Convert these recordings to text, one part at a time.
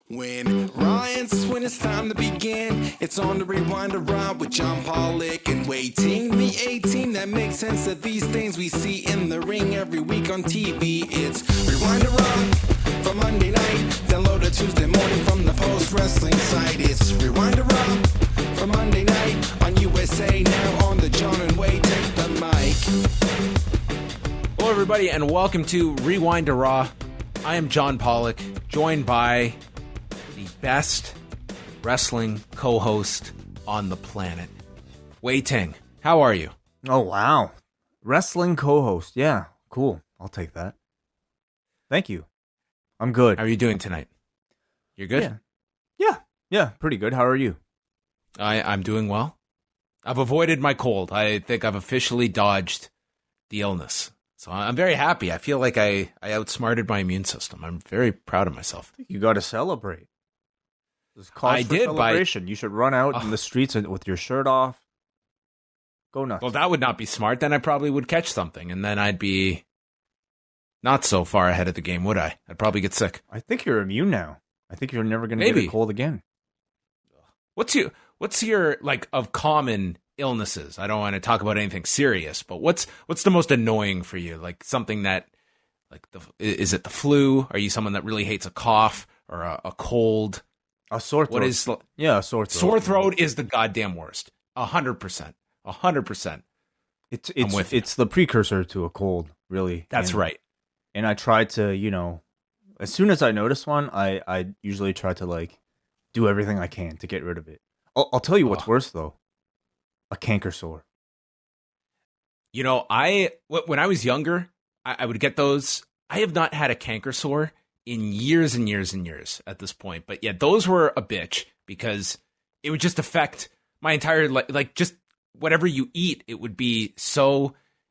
When Ryan's when it's time to begin, it's on the Rewind to Raw with John Pollock and Wai Ting, the A-Team that makes sense of these things we see in the ring every week on TV. It's Rewind to Raw for Monday night, download it Tuesday morning from the Post Wrestling site. It's Rewind to Raw for Monday night on USA Now on the John and Wai Take the Mic. Hello everybody and welcome to Rewind to Raw. I am John Pollock, joined by the best wrestling co-host on the planet, Wai Ting. How are you? Oh, wow. Wrestling co-host. Yeah, cool. I'll take that. Thank you. I'm good. How are you doing tonight? You're good? Yeah, pretty good. How are you? I'm doing well. I've avoided my cold. I think I've officially dodged the illness. So I'm very happy. I feel like I outsmarted my immune system. I'm very proud of myself. You got to celebrate. There's cause for celebration. You should run out in the streets with your shirt off. Go nuts. Well, that would not be smart. Then I probably would catch something, and then I'd be not so far ahead of the game, would I? I'd probably get sick. I think you're immune now. I think you're never going to get a cold again. What's your like of common illnesses? I don't want to talk about anything serious, but what's the most annoying for you? Like something that, like, is it the flu? Are you someone that really hates a cough or a cold? A sore throat. What is? Yeah, a sore throat. Sore throat is the goddamn worst. 100%. 100%. It's the precursor to a cold, really. That's right. And I try to, as soon as I notice one, I usually try to like do everything I can to get rid of it. I'll tell you what's worse though. A canker sore. When I was younger, I would get those. I have not had a canker sore in years and years and years at this point. But yeah, those were a bitch because it would just affect my entire, like just whatever you eat. It wouldn't be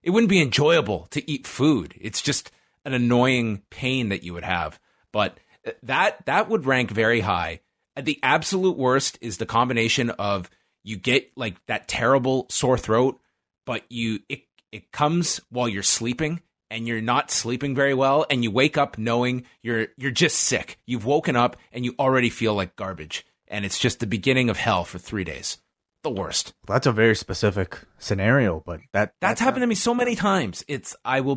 enjoyable to eat food. It's just an annoying pain that you would have. But that would rank very high. The absolute worst is the combination of you get like that terrible sore throat, but it comes while you're sleeping and you're not sleeping very well, and you wake up knowing you're just sick. You've woken up and you already feel like garbage, and it's just the beginning of hell for 3 days. The worst. That's a very specific scenario, but that's happened to me so many times. I will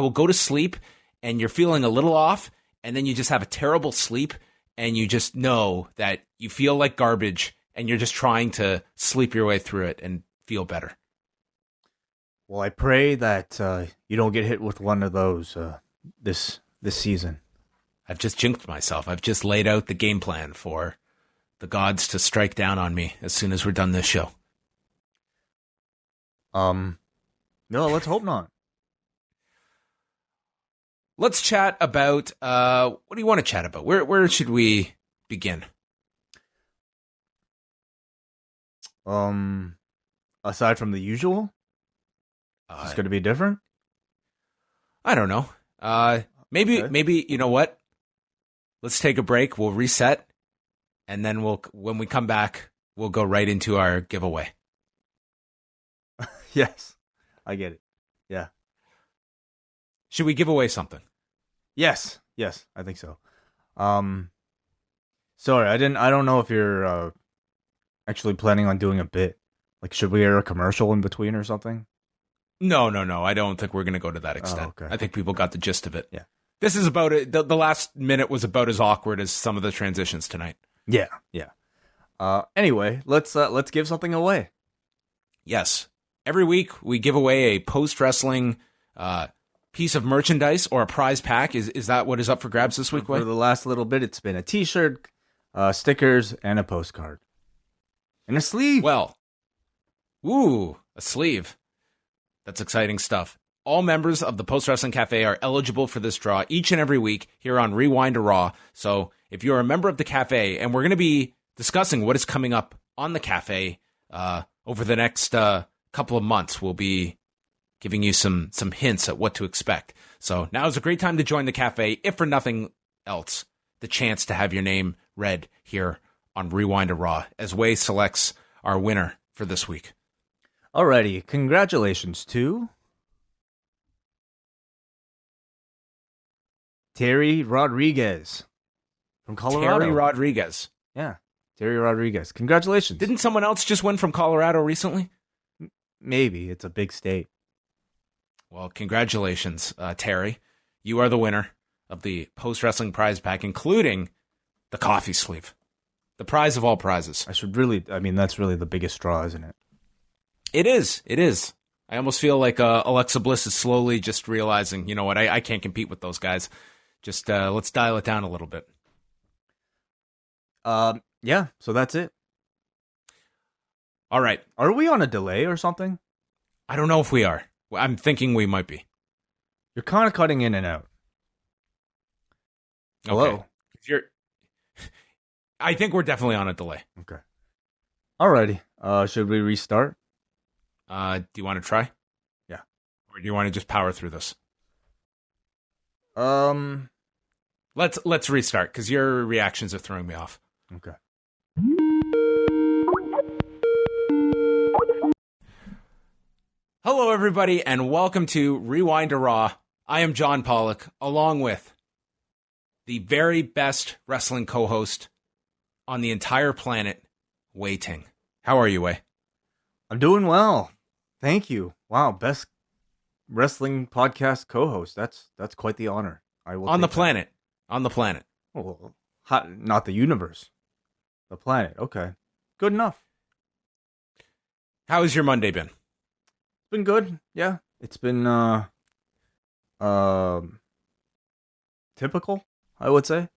go to sleep and you're feeling a little off, and then you just have a terrible sleep and you just know that you feel like garbage and you're just trying to sleep your way through it and feel better. Well, I pray that you don't get hit with one of those this season. I've just jinxed myself. I've just laid out the game plan for the gods to strike down on me as soon as we're done this show. No, let's hope not. Let's chat about, what do you want to chat about? Where should we begin? Aside from the usual? It's going to be different? I don't know. Maybe, you know what? Let's take a break. We'll reset. And then when we come back, we'll go right into our giveaway. Yes, I get it. Yeah. Should we give away something? Yes, I think so. Sorry, I don't know if you're actually planning on doing a bit. Like, should we air a commercial in between or something? No. I don't think we're going to go to that extent. Okay. I think people got the gist of it. Yeah. This is about it. The last minute was about as awkward as some of the transitions tonight. Yeah. Anyway, let's give something away. Yes. Every week we give away a post-wrestling piece of merchandise or a prize pack. Is that what is up for grabs this week, Wai? For the last little bit, it's been a t-shirt, stickers, and a postcard. And a sleeve. Well, a sleeve. That's exciting stuff. All members of the Post Wrestling Café are eligible for this draw each and every week here on Rewind to Raw. So if you're a member of the Café, and we're going to be discussing what is coming up on the Café over the next couple of months, we'll be giving you some hints at what to expect. So now is a great time to join the Café, if for nothing else, the chance to have your name read here on Rewind to Raw as Wai selects our winner for this week. Alrighty, congratulations to Terry Rodriguez. From Colorado. Terry Rodriguez. Yeah, Terry Rodriguez. Congratulations. Didn't someone else just win from Colorado recently? Maybe. It's a big state. Well, congratulations, Terry. You are the winner of the post-wrestling prize pack, including the coffee sleeve. The prize of all prizes. that's really the biggest straw, isn't it? It is. I almost feel like Alexa Bliss is slowly just realizing, you know what, I can't compete with those guys. Just let's dial it down a little bit. Yeah, so that's it. All right. Are we on a delay or something? I don't know if we are. I'm thinking we might be. You're kind of cutting in and out. Hello? Okay. I think we're definitely on a delay. Okay. Alrighty. Should we restart? Do you want to try? Yeah. Or do you want to just power through this? Let's restart, because your reactions are throwing me off. Okay. Hello, everybody, and welcome to Rewind to Raw. I am John Pollock, along with the very best wrestling co-host on the entire planet, Wai Ting. How are you, Wai? I'm doing well. Thank you. Wow, best wrestling podcast co-host. That's quite the honor. I will on the take planet. On the planet. Oh, not the universe. The planet. Okay. Good enough. How has your Monday been? It's been good. Yeah. It's been typical, I would say.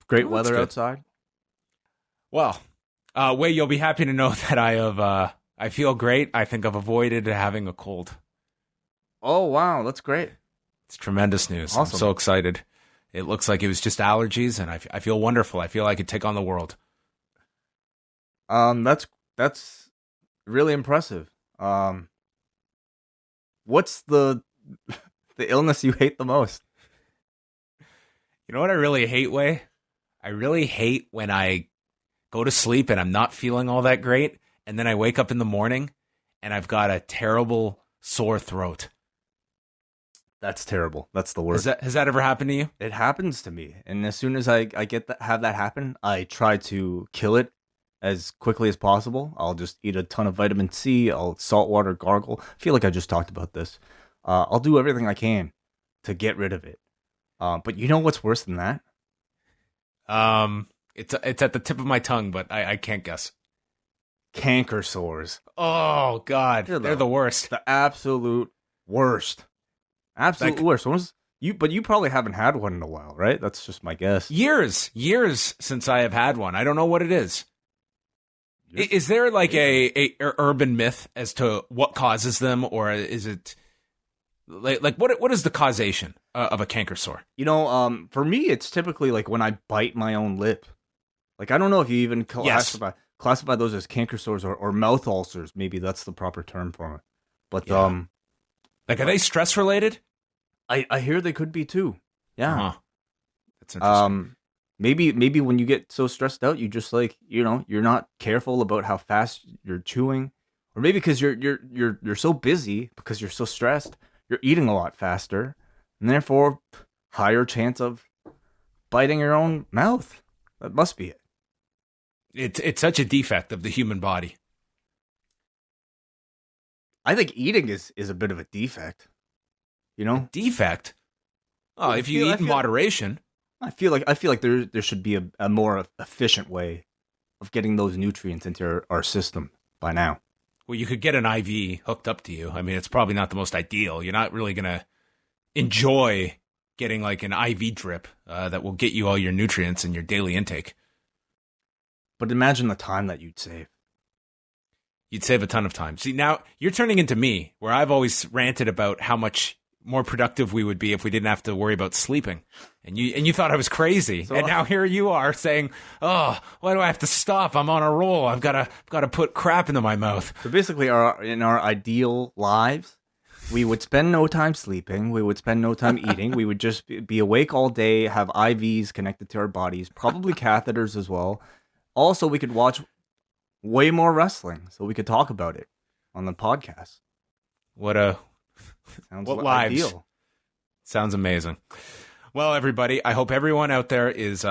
Great weather good. outside. Well, Wai, you'll be happy to know that I feel great. I think I've avoided having a cold. Oh, wow. That's great. It's tremendous news. Awesome. I'm so excited. It looks like it was just allergies, and I feel wonderful. I feel I could take on the world. That's really impressive. What's the illness you hate the most? You know what I really hate, Wai? I really hate when I go to sleep and I'm not feeling all that great, and then I wake up in the morning and I've got a terrible sore throat. That's terrible. That's the worst. Has that ever happened to you? It happens to me, and as soon as I have that happen, I try to kill it as quickly as possible. I'll just eat a ton of vitamin C. I'll saltwater gargle. I feel like I just talked about this. I'll do everything I can to get rid of it. But you know what's worse than that? It's at the tip of my tongue, but I can't guess. Canker sores. Oh God, they're the worst. The absolute worst. Absolute worst. But you probably haven't had one in a while, right? That's just my guess. Years since I have had one. I don't know what it is. Is there like a urban myth as to what causes them, or is it like what is the causation of a canker sore? You know, for me, it's typically like when I bite my own lip. Like, I don't know if you even classify those as canker sores or mouth ulcers. Maybe that's the proper term for it. But yeah. Like, are they stress related? I hear they could be too. Yeah. Uh-huh. That's interesting. Maybe when you get so stressed out, you just you're not careful about how fast you're chewing, or maybe because you're so busy because you're so stressed, you're eating a lot faster, and therefore higher chance of biting your own mouth. That must be it. It's such a defect of the human body. I think eating is a bit of a defect. You know? A defect? Oh, if you eat in moderation. I feel like there should be a more efficient way of getting those nutrients into our system by now. Well, you could get an IV hooked up to you. I mean, it's probably not the most ideal. You're not really going to enjoy getting like an IV drip that will get you all your nutrients in your daily intake. But imagine the time that you'd save. You'd save a ton of time. See, now you're turning into me, where I've always ranted about how much more productive we would be if we didn't have to worry about sleeping. And you thought I was crazy. So, and now here you are saying, "Oh, why do I have to stop? I'm on a roll. I've got to put crap into my mouth." So basically, in our ideal lives, we would spend no time sleeping. We would spend no time eating. We would just be awake all day, have IVs connected to our bodies, probably catheters as well. Also, we could watch way more wrestling, so we could talk about it on the podcast. What lives? Ideal. Sounds amazing. Well, everybody, I hope everyone out there is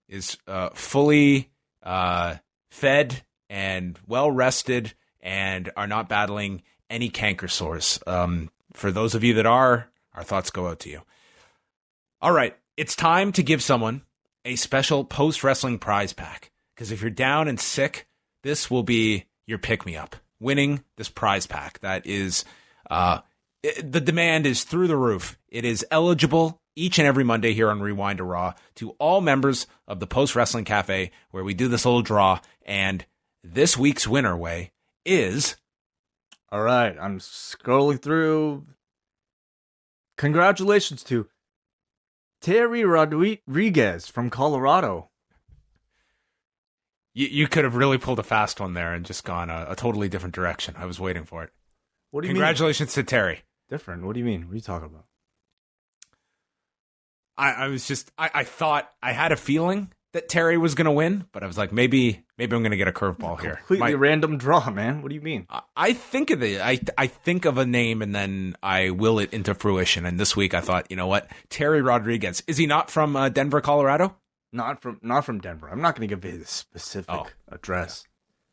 is fully fed and well rested and are not battling any canker sores. For those of you that are, our thoughts go out to you. All right, it's time to give someone a special post-wrestling prize pack. Because if you're down and sick, this will be your pick-me-up. Winning this prize pack. That is, the demand is through the roof. It is eligible each and every Monday here on Rewind to Raw to all members of the Post Wrestling Cafe, where we do this little draw. And this week's winner, Way, is... All right, I'm scrolling through. Congratulations to Terry Rodriguez from Colorado. You could have really pulled a fast one there and just gone a totally different direction. I was waiting for it. What do you mean? Congratulations to Terry. Different? What do you mean? What are you talking about? I thought, I had a feeling that Terry was going to win, but I was like, maybe I'm going to get a curveball here. Completely random draw, man. What do you mean? I think of it. I think of a name and then I will it into fruition. And this week I thought, you know what? Terry Rodriguez. Is he not from Denver, Colorado? Not from Denver. I'm not going to give his specific address.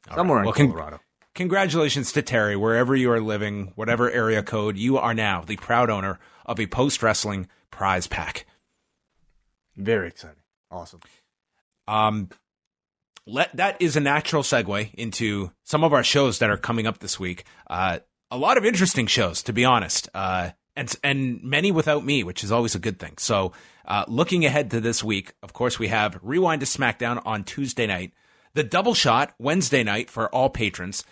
Yeah. Somewhere in Colorado. Congratulations to Terry, wherever you are living, whatever area code, you are now the proud owner of a post-wrestling prize pack. Very exciting. Awesome. That is a natural segue into some of our shows that are coming up this week. A lot of interesting shows, to be honest, and many without me, which is always a good thing. So, looking ahead to this week, of course, we have Rewind to SmackDown on Tuesday night, the Double Shot Wednesday night for all patrons.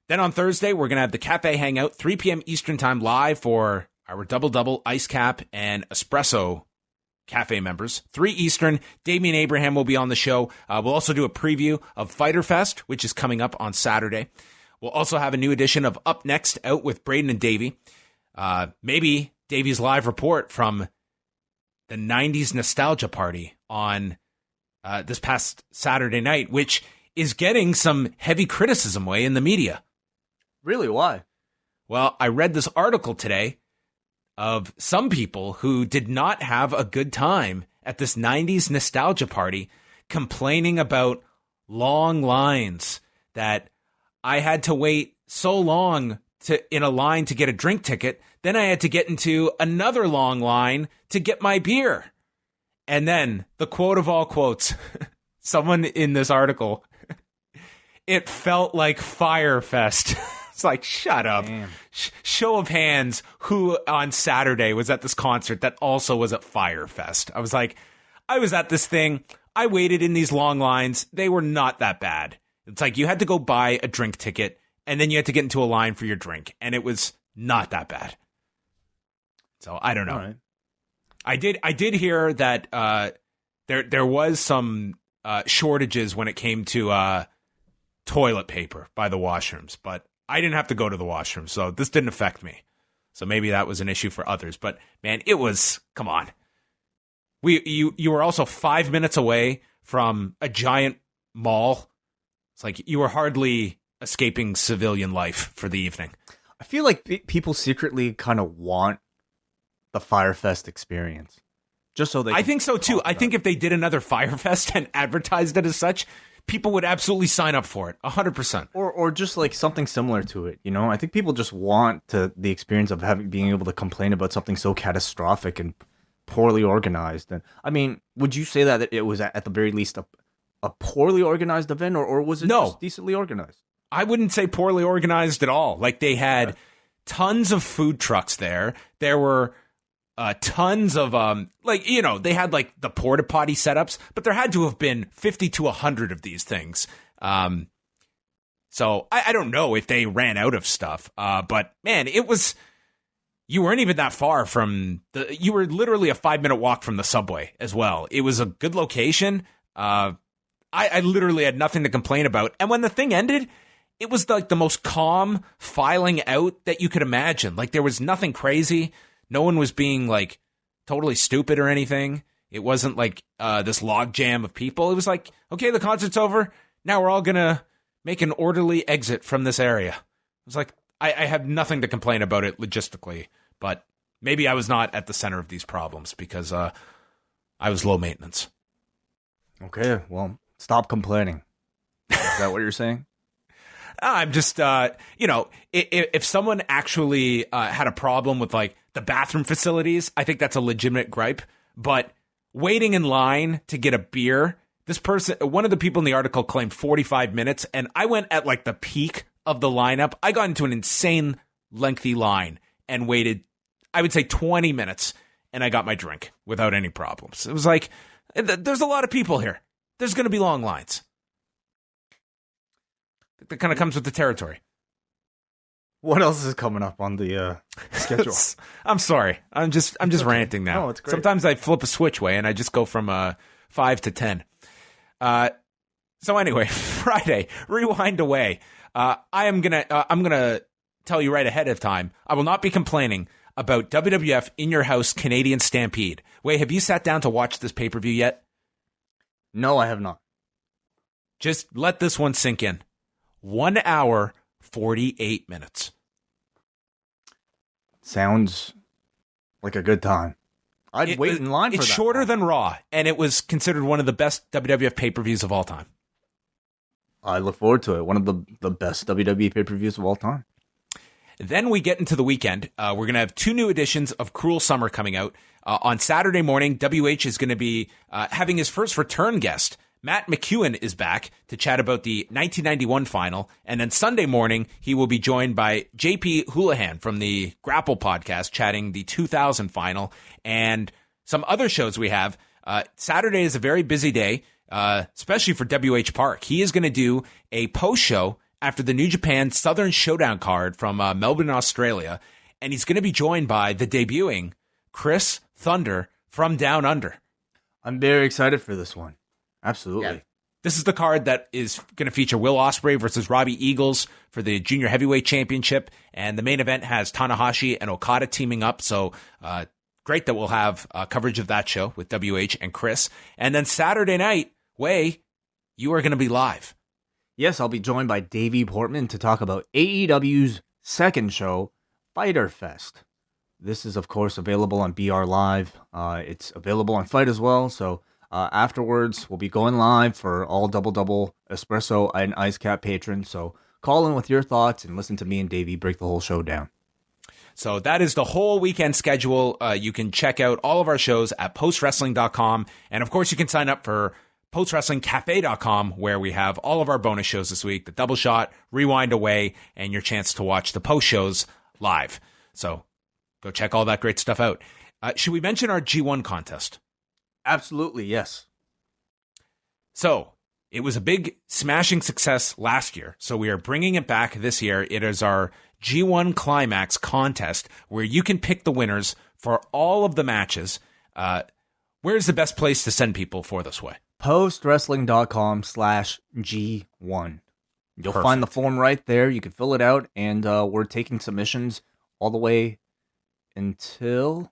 Then on Thursday, we're going to have the Café Hangout, 3 p.m. Eastern Time, live for our Double Ice Cap and Espresso Cafe members. 3 Eastern, Damian Abraham will be on the show. We'll also do a preview of Fyter Fest, which is coming up on Saturday. We'll also have a new edition of Up Next out with Braden and Davey. Maybe Davey's live report from the 90s nostalgia party on this past Saturday night, which is getting some heavy criticism way in the media. Really? Why? Well, I read this article today of some people who did not have a good time at this 90s nostalgia party, complaining about long lines, that I had to wait so long in a line to get a drink ticket. Then I had to get into another long line to get my beer. And then the quote of all quotes, someone in this article, it felt like Fyre Fest. It's like, shut up. Show of hands, who on Saturday was at this concert that also was at Fyre Fest? I was like, I was at this thing. I waited in these long lines. They were not that bad. It's like you had to go buy a drink ticket and then you had to get into a line for your drink. And it was not that bad. So I don't know. Right. I did hear that there was some shortages when it came to toilet paper by the washrooms, but I didn't have to go to the washroom, so this didn't affect me. So maybe that was an issue for others. But man, it was, come on. You were also 5 minutes away from a giant mall. It's like you were hardly escaping civilian life for the evening. I feel like people secretly kind of want the Fyre Fest experience, just so they. I think so too. I think if they did another Fyre Fest and advertised it as such, people would absolutely sign up for it, 100%. Or just like something similar to it, you know? I think people just want the experience of being able to complain about something so catastrophic and poorly organized. And I mean, would you say that it was at the very least a poorly organized event, or was it just decently organized? I wouldn't say poorly organized at all. Like, they had tons of food trucks there. There were tons of they had like the porta potty setups, but there had to have been 50 to 100 of these things. So I don't know if they ran out of stuff. But man, you weren't even that far from you were literally a 5-minute walk from the subway as well. It was a good location. I literally had nothing to complain about. And when the thing ended, it was like the most calm filing out that you could imagine. Like, there was nothing crazy. No one was being like totally stupid or anything. It wasn't like this log jam of people. It was like, okay, the concert's over. Now we're all going to make an orderly exit from this area. It was like, I have nothing to complain about it logistically, but maybe I was not at the center of these problems because I was low maintenance. Okay, well, stop complaining. Is that what you're saying? I'm just, if someone actually had a problem with like the bathroom facilities, I think that's a legitimate gripe. But waiting in line to get a beer, this person, one of the people in the article claimed 45 minutes, and I went at like the peak of the lineup. I got into an insane lengthy line and waited, I would say 20 minutes, and I got my drink without any problems. It was like, there's a lot of people here. There's going to be long lines. That kind of comes with the territory. What else is coming up on the schedule? I'm sorry. I'm just okay. Ranting now. No, it's great. Sometimes I flip a switch way and I just go from 5 to 10. So anyway, Friday, rewind away. I'm gonna tell you right ahead of time. I will not be complaining about WWF In Your House Canadian Stampede. Wait, have you sat down to watch this pay-per-view yet? No, I have not. Just let this one sink in. 1 hour, 48 minutes. Sounds like a good time. I'd wait in line for that. It's shorter than Raw, and it was considered one of the best WWF pay-per-views of all time. I look forward to it. One of the best WWE pay-per-views of all time. Then we get into the weekend. We're going to have 2 new editions of Cruel Summer coming out. On Saturday morning, WH is going to be having his first return guest. Matt McEwen is back to chat about the 1991 final. And then Sunday morning, he will be joined by JP Houlihan from the Grapple podcast, chatting the 2000 final and some other shows we have. Saturday is a very busy day, especially for WH Park. He is going to do a post show after the New Japan Southern Showdown card from Melbourne, Australia. And he's going to be joined by the debuting Chris Thunder from Down Under. I'm very excited for this one. Absolutely. Yeah. This is the card that is going to feature Will Ospreay versus Robbie Eagles for the Junior Heavyweight Championship. And the main event has Tanahashi and Okada teaming up. So great that we'll have coverage of that show with WH and Chris. And then Saturday night, Wai, you are going to be live. Yes, I'll be joined by Davey Portman to talk about AEW's second show, Fyter Fest. This is, of course, available on BR Live. It's available on Fight as well, so afterwards, we'll be going live for all Double Espresso and Ice Cap patrons. So call in with your thoughts and listen to me and Davey break the whole show down. So that is the whole weekend schedule. You can check out all of our shows at postwrestling.com. And of course, you can sign up for postwrestlingcafe.com, where we have all of our bonus shows this week, the Double Shot, Rewind Away, and your chance to watch the post shows live. So go check all that great stuff out. Should we mention our G1 contest? Absolutely, yes. So, it was a big smashing success last year, so we are bringing it back this year. It is our G1 Climax Contest, where you can pick the winners for all of the matches. Where's the best place to send people for this way? postwrestling.com/G1. You'll find the form right there. You can fill it out, and we're taking submissions all the way until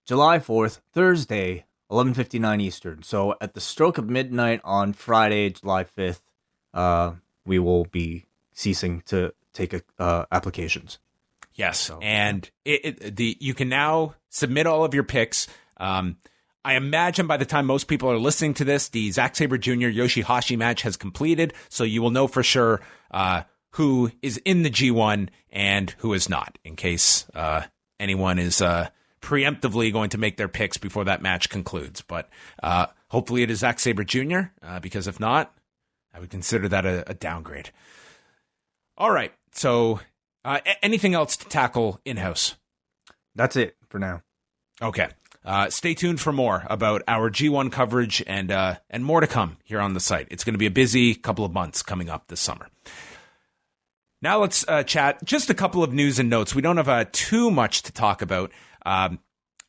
July 4th, Thursday, 11:59 Eastern. So at the stroke of midnight on Friday, July 5th, we will be ceasing to take applications. Yes, so, and you can now submit all of your picks. I imagine by the time most people are listening to this, the Zack Sabre Jr. Yoshihashi match has completed, so you will know for sure who is in the G1 and who is not, in case anyone is preemptively going to make their picks before that match concludes. But hopefully it is Zack Sabre Jr., because if not, I would consider that a downgrade. All right, so anything else to tackle in-house? That's it for now. Okay. Stay tuned for more about our G1 coverage and more to come here on the site. It's going to be a busy couple of months coming up this summer. Now let's chat just a couple of news and notes. We don't have too much to talk about. I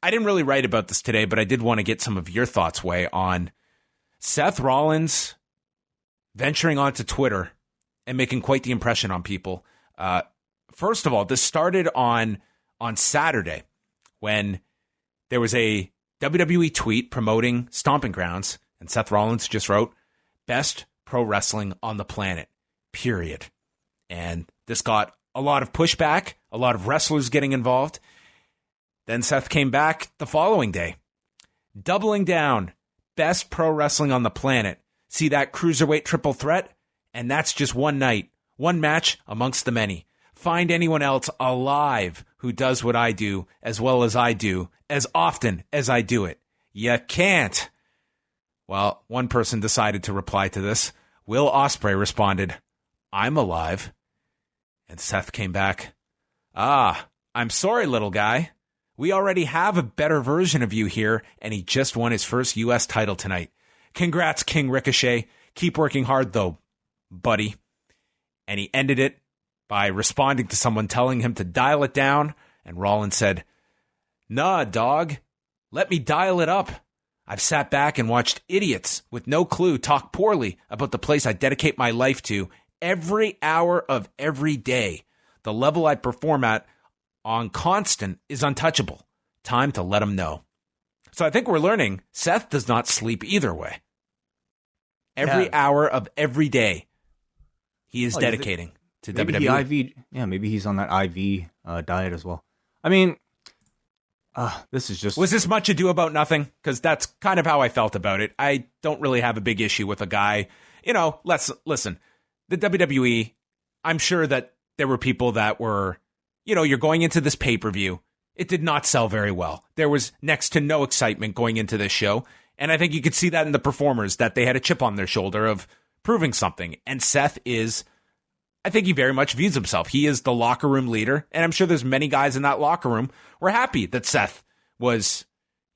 didn't really write about this today, but I did want to get some of your thoughts, Wai, on Seth Rollins venturing onto Twitter and making quite the impression on people. First of all, this started on Saturday when there was a WWE tweet promoting Stomping Grounds, and Seth Rollins just wrote, "Best pro wrestling on the planet, period." And this got a lot of pushback, a lot of wrestlers getting involved. Then Seth came back the following day, doubling down, best pro wrestling on the planet. See that cruiserweight triple threat? And that's just one night, one match amongst the many. Find anyone else alive who does what I do as well as I do, as often as I do it. You can't. Well, one person decided to reply to this. Will Ospreay responded, I'm alive. And Seth came back, I'm sorry, little guy. We already have a better version of you here, and he just won his first U.S. title tonight. Congrats, King Ricochet. Keep working hard, though, buddy. And he ended it by responding to someone telling him to dial it down, and Rollins said, Nah, dog. Let me dial it up. I've sat back and watched idiots with no clue talk poorly about the place I dedicate my life to every hour of every day. The level I perform at on constant is untouchable. Time to let him know. So I think we're learning Seth does not sleep either way. Every hour of every day he is dedicating to WWE. Maybe he's on that IV diet as well. I mean, this is just... Was this much ado about nothing? Because that's kind of how I felt about it. I don't really have a big issue with a guy. Listen, the WWE, I'm sure that there were people that were, you're going into this pay-per-view. It did not sell very well. There was next to no excitement going into this show. And I think you could see that in the performers, that they had a chip on their shoulder of proving something. And Seth is, I think he very much views himself. He is the locker room leader. And I'm sure there's many guys in that locker room were happy that Seth was,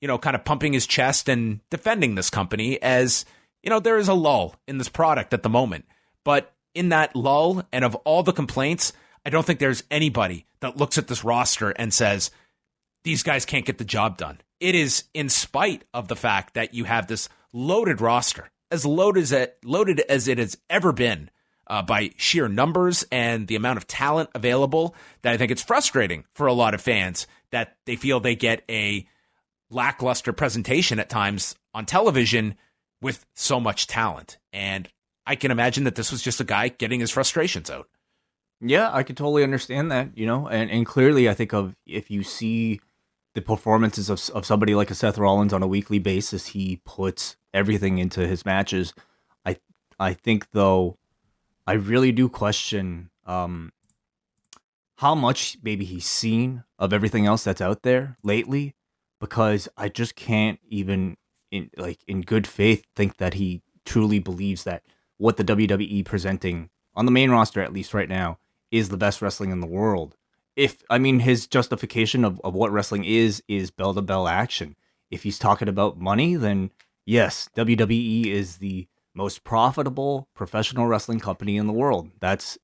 kind of pumping his chest and defending this company as, there is a lull in this product at the moment. But in that lull and of all the complaints, I don't think there's anybody that looks at this roster and says, these guys can't get the job done. It is in spite of the fact that you have this loaded roster, as loaded as it has ever been by sheer numbers and the amount of talent available, that I think it's frustrating for a lot of fans that they feel they get a lackluster presentation at times on television with so much talent. And I can imagine that this was just a guy getting his frustrations out. Yeah, I could totally understand that, and clearly I think if you see the performances of somebody like a Seth Rollins on a weekly basis, he puts everything into his matches. I think, though, I really do question how much maybe he's seen of everything else that's out there lately, because I just can't even, in good faith, think that he truly believes that what the WWE presenting on the main roster, at least right now, is the best wrestling in the world. His justification of what wrestling is bell-to-bell action. If he's talking about money, then yes, WWE is the most profitable professional wrestling company in the world. That's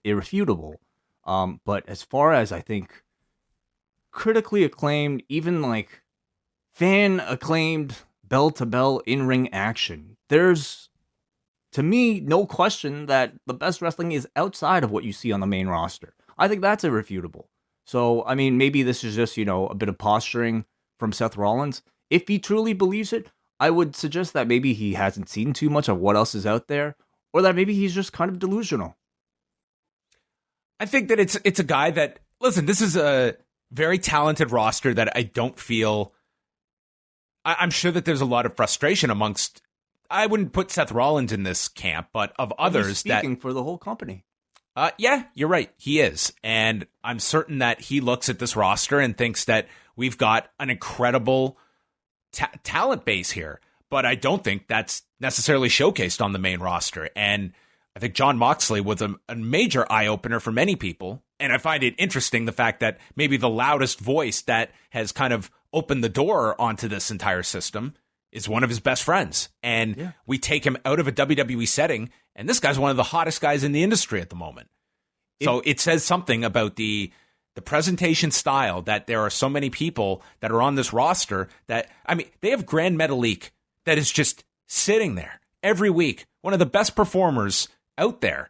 irrefutable. But as far as, I think, critically acclaimed, even like fan-acclaimed bell-to-bell in-ring action, there's, to me, no question that the best wrestling is outside of what you see on the main roster. I think that's irrefutable. So, maybe this is just, a bit of posturing from Seth Rollins. If he truly believes it, I would suggest that maybe he hasn't seen too much of what else is out there, or that maybe he's just kind of delusional. I think that it's a guy that, listen, this is a very talented roster that I don't feel... I'm sure that there's a lot of frustration amongst... I wouldn't put Seth Rollins in this camp, but of others he's speaking for the whole company. Yeah, you're right. He is. And I'm certain that he looks at this roster and thinks that we've got an incredible talent base here. But I don't think that's necessarily showcased on the main roster. And I think Jon Moxley was a major eye-opener for many people. And I find it interesting, the fact that maybe the loudest voice that has kind of opened the door onto this entire system is one of his best friends. And we take him out of a WWE setting, and this guy's one of the hottest guys in the industry at the moment. So it says something about the presentation style, that there are so many people that are on this roster that, they have Grand Metalik that is just sitting there every week, one of the best performers out there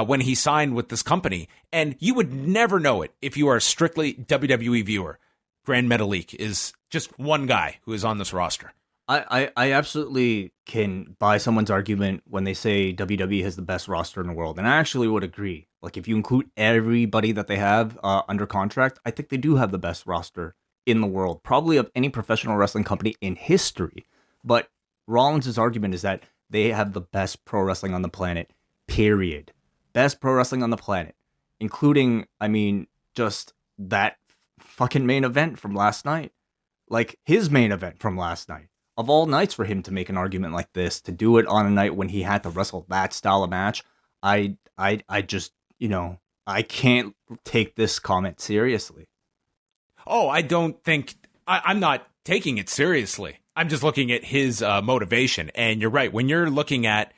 when he signed with this company. And you would never know it if you are a strictly WWE viewer. Grand Metalik is just one guy who is on this roster. I absolutely can buy someone's argument when they say WWE has the best roster in the world. And I actually would agree. Like, if you include everybody that they have under contract, I think they do have the best roster in the world, probably of any professional wrestling company in history. But Rollins' argument is that they have the best pro wrestling on the planet, period. Best pro wrestling on the planet, including, I mean, just that fucking main event from last night. Like, his main event from last night. Of all nights for him to make an argument like this, to do it on a night when he had to wrestle that style of match, I just, I can't take this comment seriously. Oh, I don't think I'm not taking it seriously. I'm just looking at his motivation. And you're right. When you're looking at,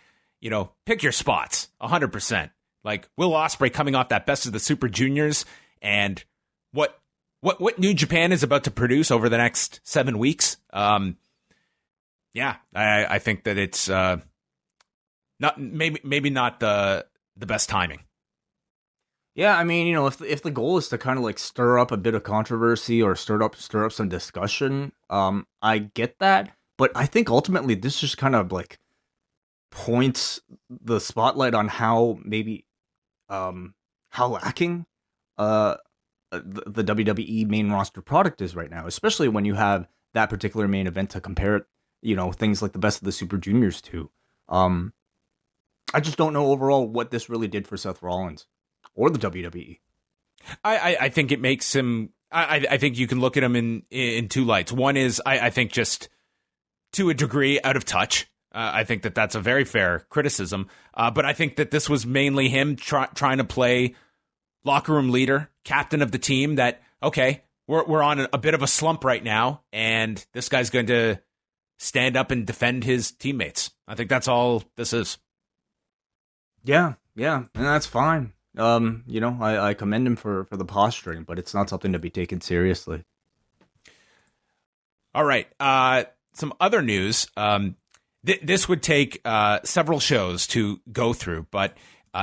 pick your spots 100%. Like Will Ospreay coming off that Best of the Super Juniors, and what New Japan is about to produce over the next 7 weeks. I think that it's not maybe not the best timing. Yeah, I mean, if the goal is to kind of like stir up a bit of controversy or stir up some discussion, I get that, but I think ultimately this just kind of like points the spotlight on how maybe how lacking the WWE main roster product is right now, especially when you have that particular main event to compare it, things like the Best of the Super Juniors to. I just don't know overall what this really did for Seth Rollins or the WWE. I think it makes him. I think you can look at him in two lights. One is I think just to a degree out of touch. I think that that's a very fair criticism. But I think that this was mainly him trying to play locker room leader, captain of the team. That okay, we're on a bit of a slump right now, and this guy's going to stand up and defend his teammates. I think that's all this is. Yeah, and that's fine. I commend him for the posturing, but it's not something to be taken seriously. All right. Some other news. This would take several shows to go through, but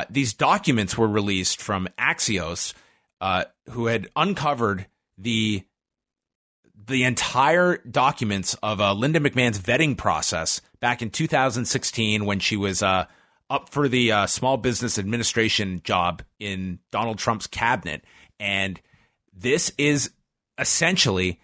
these documents were released from Axios, who had uncovered the entire documents of Linda McMahon's vetting process back in 2016 when she was up for the small business administration job in Donald Trump's cabinet. And this is essentially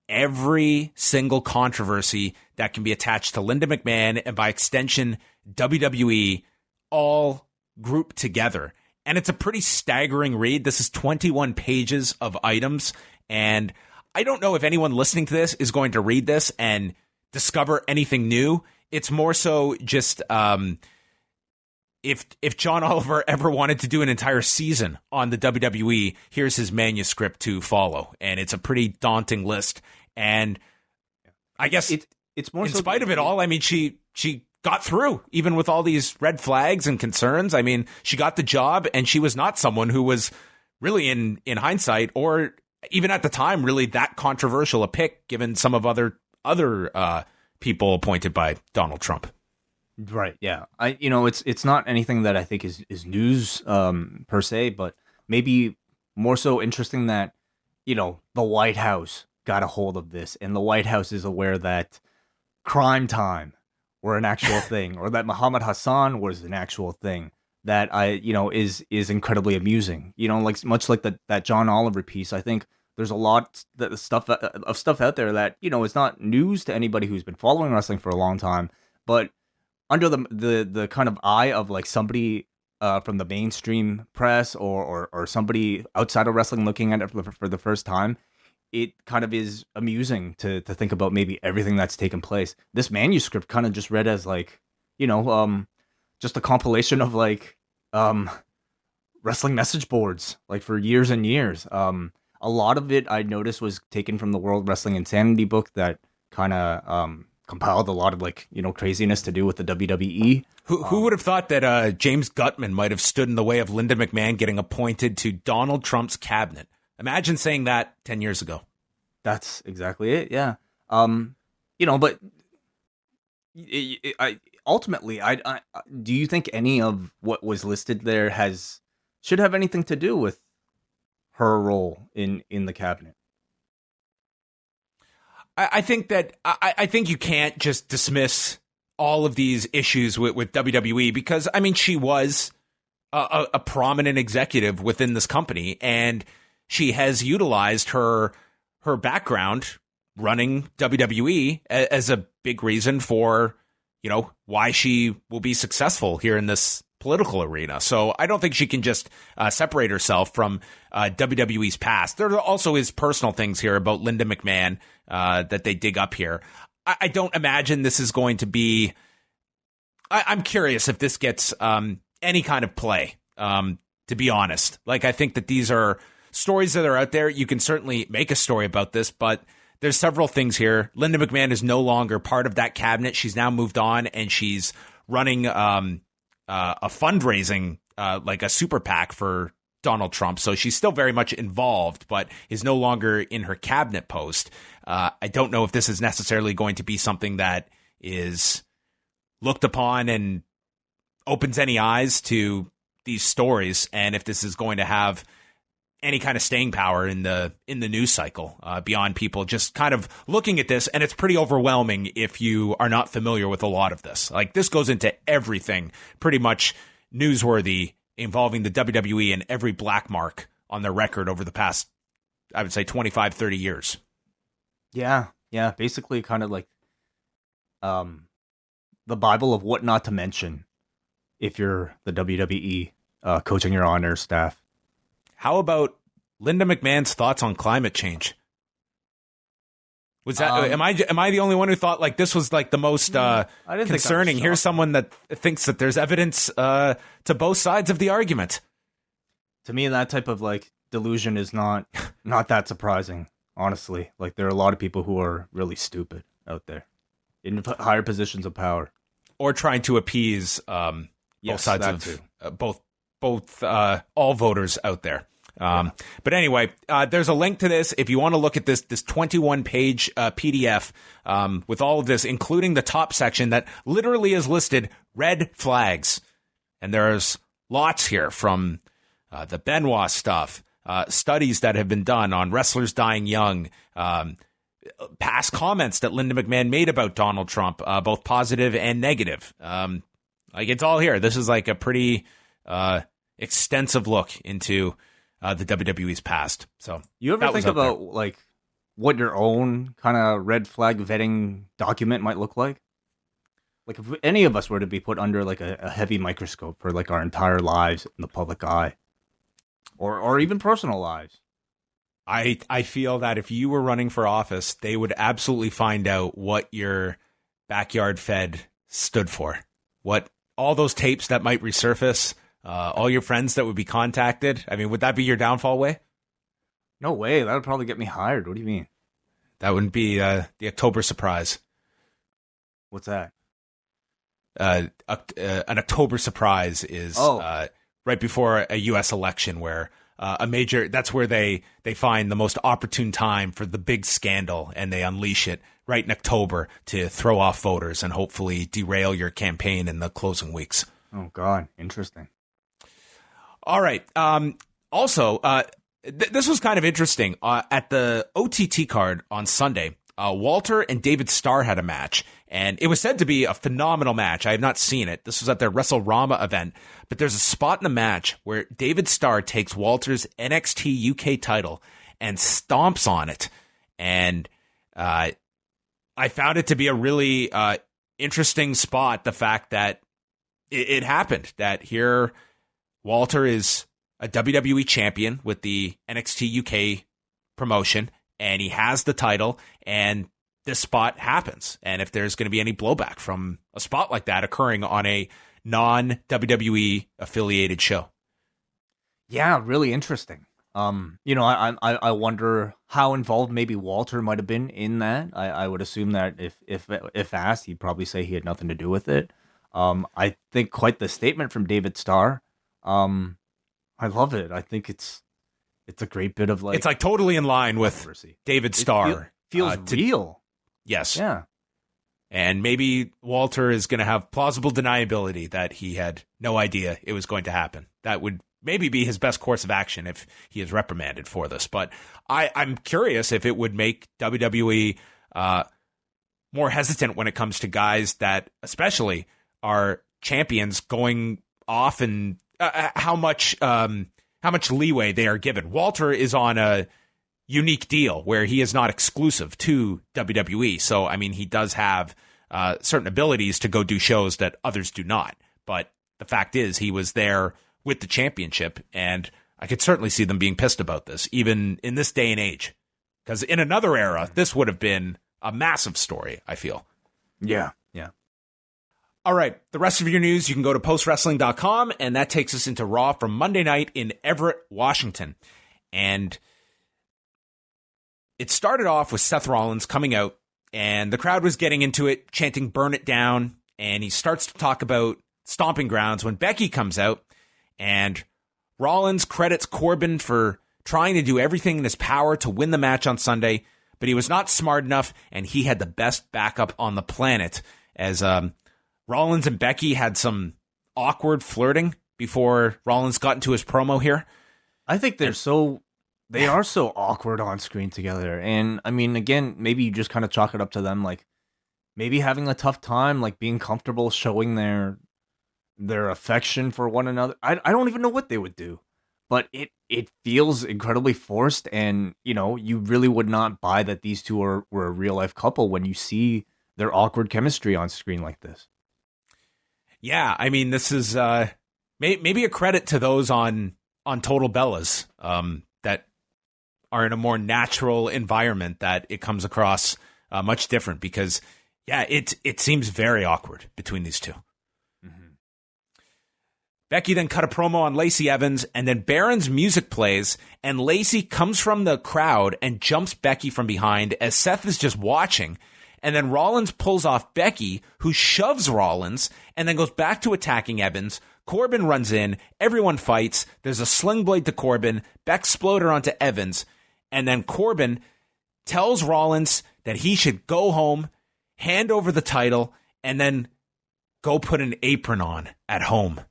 every single controversy that can be attached to Linda McMahon and by extension WWE, all grouped together. And it's a pretty staggering read. This is 21 pages of items. And I don't know if anyone listening to this is going to read this and discover anything new. It's more so just if John Oliver ever wanted to do an entire season on the WWE, here's his manuscript to follow. And it's a pretty daunting list. And I guess it's more in spite of it all, I mean, she got through, even with all these red flags and concerns. I mean, she got the job, and she was not someone who was really in hindsight, or even at the time, really that controversial a pick, given some of other people appointed by Donald Trump. Right. Yeah. It's not anything that I think is news per se, but maybe more so interesting that, the White House got a hold of this, and the White House is aware that crime time were an actual thing, or that Muhammad Hassan was an actual thing that is incredibly amusing. Like much like that John Oliver piece. I think there's a lot of stuff out there that, is not news to anybody who's been following wrestling for a long time, but under the kind of eye of like somebody from the mainstream press or somebody outside of wrestling looking at it for the first time, it kind of is amusing to think about maybe everything that's taken place. This manuscript kind of just read as like, just a compilation of like wrestling message boards like for years and years. A lot of it I noticed was taken from the World Wrestling Insanity book that kind of compiled a lot of like, craziness to do with the WWE. Who would have thought that James Gutman might have stood in the way of Linda McMahon getting appointed to Donald Trump's cabinet? Imagine saying that 10 years ago. That's exactly it. Yeah. But ultimately, do you think any of what was listed there should have anything to do with her role in the cabinet? I think that I think you can't just dismiss all of these issues with WWE because, I mean, she was a prominent executive within this company, and she has utilized her background running WWE as a big reason for why she will be successful here in this political arena. So I don't think she can just separate herself from WWE's past. There also is personal things here about Linda McMahon that they dig up here. I don't imagine this is going to be... I'm curious if this gets any kind of play, to be honest. Like, I think that these are stories that are out there. You can certainly make a story about this, but there's several things here. Linda McMahon is no longer part of that cabinet. She's now moved on, and she's running a fundraising, like a super PAC for Donald Trump. So she's still very much involved, but is no longer in her cabinet post. I don't know if this is necessarily going to be something that is looked upon and opens any eyes to these stories, and if this is going to have any kind of staying power in the news cycle beyond people just kind of looking at this. And it's pretty overwhelming if you are not familiar with a lot of this. Like, this goes into everything pretty much newsworthy involving the WWE and every black mark on their record over the past, I would say, 25, 30 years. Yeah. Basically kind of like the Bible of what not to mention if you're the WWE coaching your on-air staff. How about Linda McMahon's thoughts on climate change? Was that am I the only one who thought like this was like the most concerning? Here's someone that thinks that there's evidence to both sides of the argument. To me, that type of like delusion is not that surprising, honestly. Like, there are a lot of people who are really stupid out there in higher positions of power, or trying to appease both sides of both all voters out there. But anyway, there's a link to this if you want to look at this 21-page PDF with all of this, including the top section that literally is listed red flags. And there's lots here from the Benoit stuff, studies that have been done on wrestlers dying young, past comments that Linda McMahon made about Donald Trump, both positive and negative. Like, it's all here. This is like a pretty extensive look into the WWE's past. So you ever think about like what your own kind of red flag vetting document might look like? Like, if any of us were to be put under like a heavy microscope for like our entire lives in the public eye, or even personal lives. I feel that if you were running for office, they would absolutely find out what your backyard fed stood for. What all those tapes that might resurface, all your friends that would be contacted. I mean, would that be your downfall way? No way. That would probably get me hired. What do you mean? That wouldn't be the October surprise. What's that? An October surprise is right before a U.S. election where that's where they find the most opportune time for the big scandal, and they unleash it right in October to throw off voters and hopefully derail your campaign in the closing weeks. Oh, God. Interesting. All right. Also, this was kind of interesting. At the OTT card on Sunday, Walter and David Starr had a match, and it was said to be a phenomenal match. I have not seen it. This was at their WrestleRama event, but there's a spot in the match where David Starr takes Walter's NXT UK title and stomps on it. And I found it to be a really interesting spot, the fact that it happened, that here Walter is a WWE champion with the NXT UK promotion, and he has the title, and this spot happens. And if there's going to be any blowback from a spot like that occurring on a non-WWE affiliated show. Yeah, really interesting. I wonder how involved maybe Walter might have been in that. I would assume that if asked, he'd probably say he had nothing to do with it. I think quite the statement from David Starr. I love it. I think it's a great bit of like, it's like totally in line with David Starr. Feels real. Yes. Yeah. And maybe Walter is going to have plausible deniability that he had no idea it was going to happen. That would maybe be his best course of action if he is reprimanded for this. But I'm curious if it would make WWE more hesitant when it comes to guys that especially are champions going off, and how much leeway they are given. Walter is on a unique deal where he is not exclusive to WWE. So, I mean, he does have certain abilities to go do shows that others do not. But the fact is, he was there with the championship, and I could certainly see them being pissed about this, even in this day and age. Because in another era, this would have been a massive story, I feel. Yeah. All right, the rest of your news, you can go to postwrestling.com, and that takes us into Raw from Monday night in Everett, Washington. And it started off with Seth Rollins coming out, and the crowd was getting into it, chanting "Burn It Down," and he starts to talk about Stomping Grounds when Becky comes out, and Rollins credits Corbin for trying to do everything in his power to win the match on Sunday, but he was not smart enough, and he had the best backup on the planet, as Rollins and Becky had some awkward flirting before Rollins got into his promo here. I think they are so awkward on screen together. And I mean, again, maybe you just kind of chalk it up to them, like maybe having a tough time, like being comfortable showing their affection for one another. I don't even know what they would do, but it feels incredibly forced. And, you know, you really would not buy that these two were a real life couple when you see their awkward chemistry on screen like this. Yeah, I mean, this is maybe a credit to those on Total Bellas that are in a more natural environment, that it comes across much different, because, yeah, it seems very awkward between these two. Mm-hmm. Becky then cut a promo on Lacey Evans, and then Baron's music plays, and Lacey comes from the crowd and jumps Becky from behind as Seth is just watching. And then Rollins pulls off Becky, who shoves Rollins, and then goes back to attacking Evans. Corbin runs in. Everyone fights. There's a sling blade to Corbin. Beck exploder onto Evans. And then Corbin tells Rollins that he should go home, hand over the title, and then go put an apron on at home.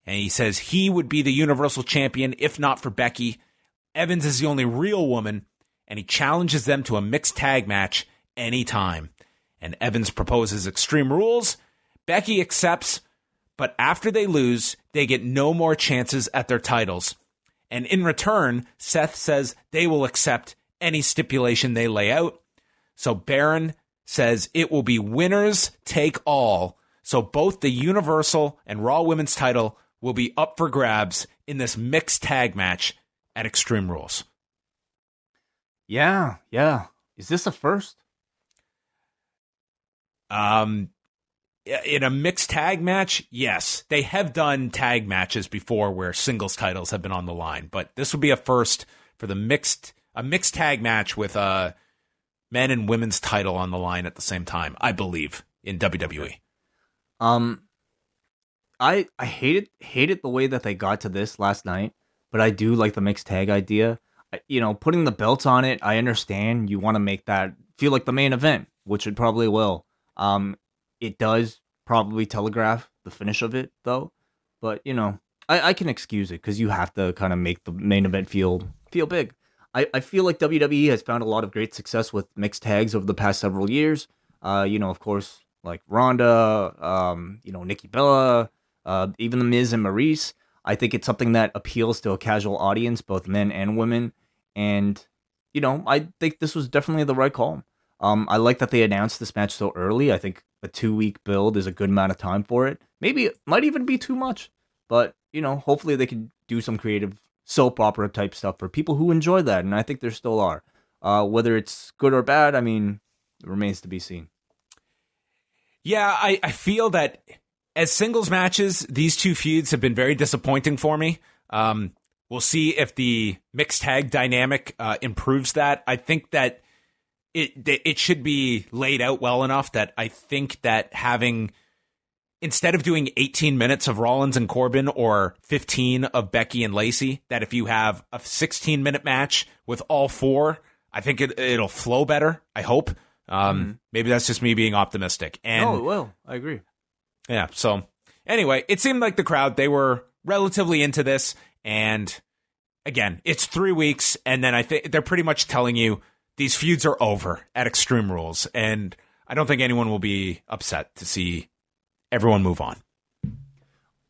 And he says he would be the Universal Champion if not for Becky. Evans is the only real woman, and he challenges them to a mixed tag match anytime. And Evans proposes Extreme Rules. Becky accepts, but after they lose, they get no more chances at their titles. And in return, Seth says they will accept any stipulation they lay out. So Baron says it will be winners take all. So both the Universal and Raw Women's title will be up for grabs in this mixed tag match at Extreme Rules. Yeah. Is this a first? In a mixed tag match, yes. They have done tag matches before where singles titles have been on the line, but this would be a first for a mixed tag match with men and women's title on the line at the same time, I believe, in WWE. I hated the way that they got to this last night, but I do like the mixed tag idea. You know, putting the belts on it, I understand you want to make that feel like the main event, which it probably will. It does probably telegraph the finish of it, though. But, you know, I can excuse it because you have to kind of make the main event feel big. I feel like WWE has found a lot of great success with mixed tags over the past several years. You know, of course, like Ronda, Nikki Bella, even The Miz and Maurice. I think it's something that appeals to a casual audience, both men and women. And, you know, I think this was definitely the right call. I like that they announced this match so early. I think a 2-week build is a good amount of time for it. Maybe it might even be too much, but, you know, hopefully they can do some creative soap opera type stuff for people who enjoy that, and I think there still are. Whether it's good or bad, I mean, it remains to be seen. Yeah, I feel that as singles matches, these two feuds have been very disappointing for me. We'll see if the mixed tag dynamic improves that. I think that it should be laid out well enough that I think that having, instead of doing 18 minutes of Rollins and Corbin or 15 of Becky and Lacey, that if you have a 16-minute match with all four, I think it'll flow better, I hope. Maybe that's just me being optimistic. And no, it will. I agree. Yeah, so anyway, it seemed like the crowd, they were relatively into this. And again, it's 3 weeks, and then I think they're pretty much telling you these feuds are over at Extreme Rules, and I don't think anyone will be upset to see everyone move on.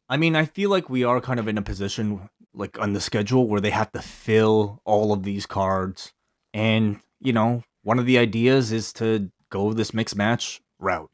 I mean, I feel like we are kind of in a position, like on the schedule, where they have to fill all of these cards. And, you know, one of the ideas is to go this mixed match route.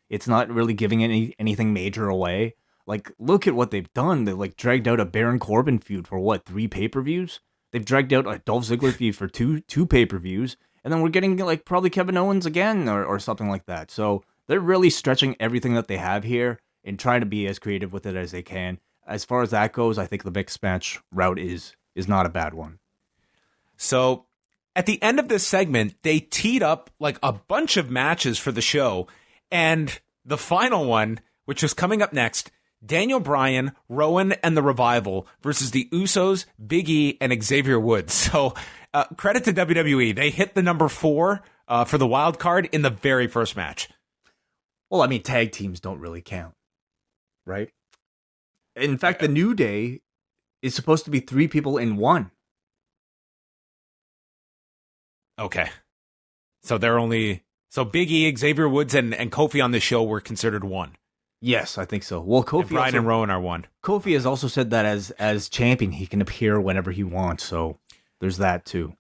It's not really giving anything major away. Like, look at what they've done. They like dragged out a Baron Corbin feud for what, 3 pay-per-views? They've dragged out a Dolph Ziggler feud for two pay-per-views, and then we're getting like probably Kevin Owens again or something like that. So they're really stretching everything that they have here and trying to be as creative with it as they can. As far as that goes, I think the mixed match route is not a bad one. So at the end of this segment, they teed up like a bunch of matches for the show, and the final one, which is coming up next, Daniel Bryan, Rowan, and the Revival versus the Usos, Big E, and Xavier Woods. So credit to WWE. They hit the number 4 for the wild card in the very first match. Well, I mean, tag teams don't really count, right? In fact, the New Day is supposed to be 3 people in 1. Okay. So Big E, Xavier Woods, and Kofi on the show were considered 1. Yes, I think so. Well, Kofi and Bryan and Rowan are 1. Kofi has also said that as champion, he can appear whenever he wants. So there's that too.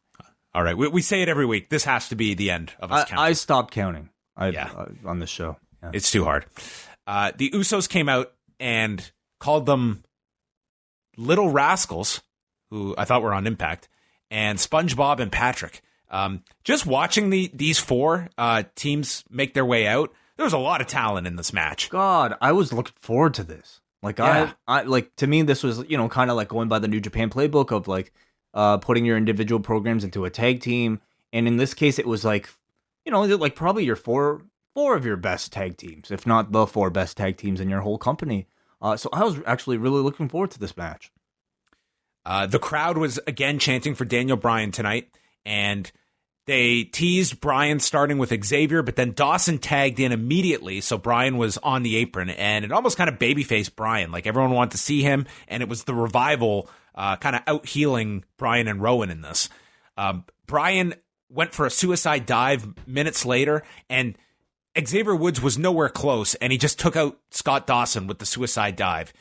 All right, we say it every week. This has to be the end of us counting. I stopped counting. On this show. Yeah. It's too hard. The Usos came out and called them Little Rascals, who I thought were on Impact, and SpongeBob and Patrick. Just watching these 4 teams make their way out, there was a lot of talent in this match. God, I was looking forward to this. Like, yeah. I like, to me, this was, kind of like going by the New Japan playbook of like putting your individual programs into a tag team. And in this case, it was like, like probably your four of your best tag teams, if not the 4 best tag teams in your whole company. So I was actually really looking forward to this match. The crowd was again chanting for Daniel Bryan tonight, and they teased Bryan starting with Xavier, but then Dawson tagged in immediately, so Bryan was on the apron, and it almost kind of babyfaced Bryan. Like, everyone wanted to see him, and it was the Revival kind of out-healing Bryan and Rowan in this. Bryan went for a suicide dive minutes later, and Xavier Woods was nowhere close, and he just took out Scott Dawson with the suicide dive.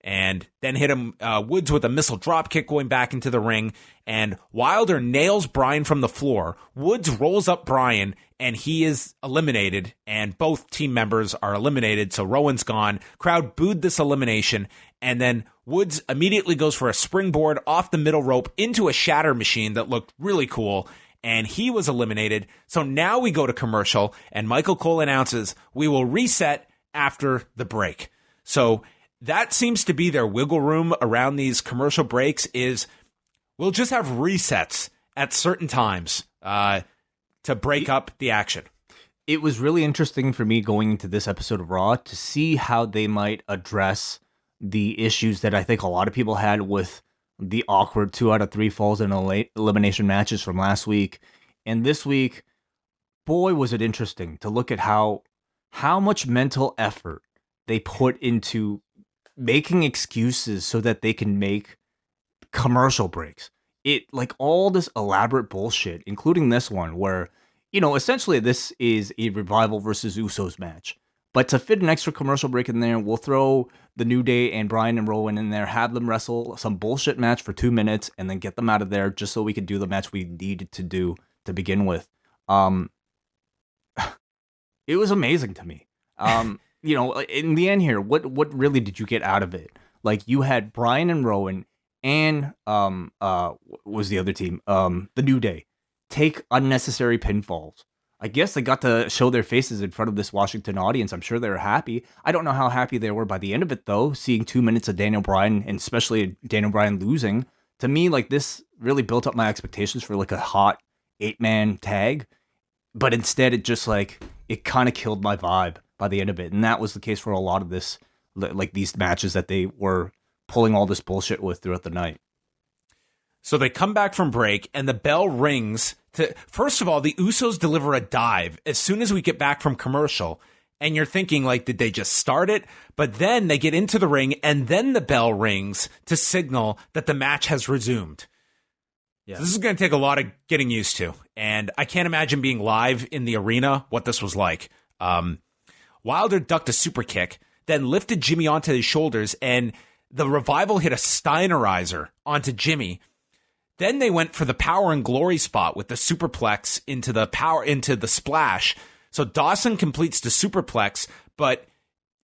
And then hit him, Woods with a missile dropkick going back into the ring. And Wilder nails Bryan from the floor. Woods rolls up Bryan, and he is eliminated. And both team members are eliminated, so Rowan's gone. Crowd booed this elimination. And then Woods immediately goes for a springboard off the middle rope into a shatter machine that looked really cool. And he was eliminated. So now we go to commercial, and Michael Cole announces, we will reset after the break. So that seems to be their wiggle room around these commercial breaks, is we'll just have resets at certain times to break up the action. It was really interesting for me going into this episode of Raw to see how they might address the issues that I think a lot of people had with the awkward 2 out of 3 falls in elimination matches from last week. And this week, boy, was it interesting to look at how much mental effort they put into making excuses so that they can make commercial breaks. It, like, all this elaborate bullshit, including this one where, essentially this is a Revival versus Usos match. But to fit an extra commercial break in there, we'll throw the New Day and Bryan and Rowan in there, have them wrestle some bullshit match for 2 minutes, and then get them out of there just so we could do the match we needed to do to begin with. It was amazing to me. In the end here, what really did you get out of it? Like, you had Bryan and Rowan and what was the other team? The New Day take unnecessary pinfalls. I guess they got to show their faces in front of this Washington audience. I'm sure they were happy. I don't know how happy they were by the end of it, though, seeing 2 minutes of Daniel Bryan, and especially Daniel Bryan losing. To me, like, this really built up my expectations for like a hot 8-man tag. But instead, it just it kind of killed my vibe by the end of it. And that was the case for a lot of this, like, these matches that they were pulling all this bullshit with throughout the night. So they come back from break, and the bell rings. First of all, the Usos deliver a dive as soon as we get back from commercial. And you're thinking, like, did they just start it? But then they get into the ring, and then the bell rings to signal that the match has resumed. Yeah. So this is going to take a lot of getting used to. And I can't imagine being live in the arena, what this was like. Wilder ducked a super kick, then lifted Jimmy onto his shoulders, and the Revival hit a Steinerizer onto Jimmy. Then they went for the power and glory spot with the superplex into the splash. So Dawson completes the superplex, but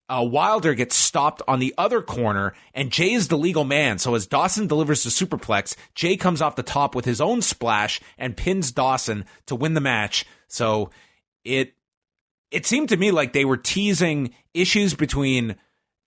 Wilder gets stopped on the other corner, and Jay is the legal man. So as Dawson delivers the superplex, Jay comes off the top with his own splash and pins Dawson to win the match. So it seemed to me like they were teasing issues between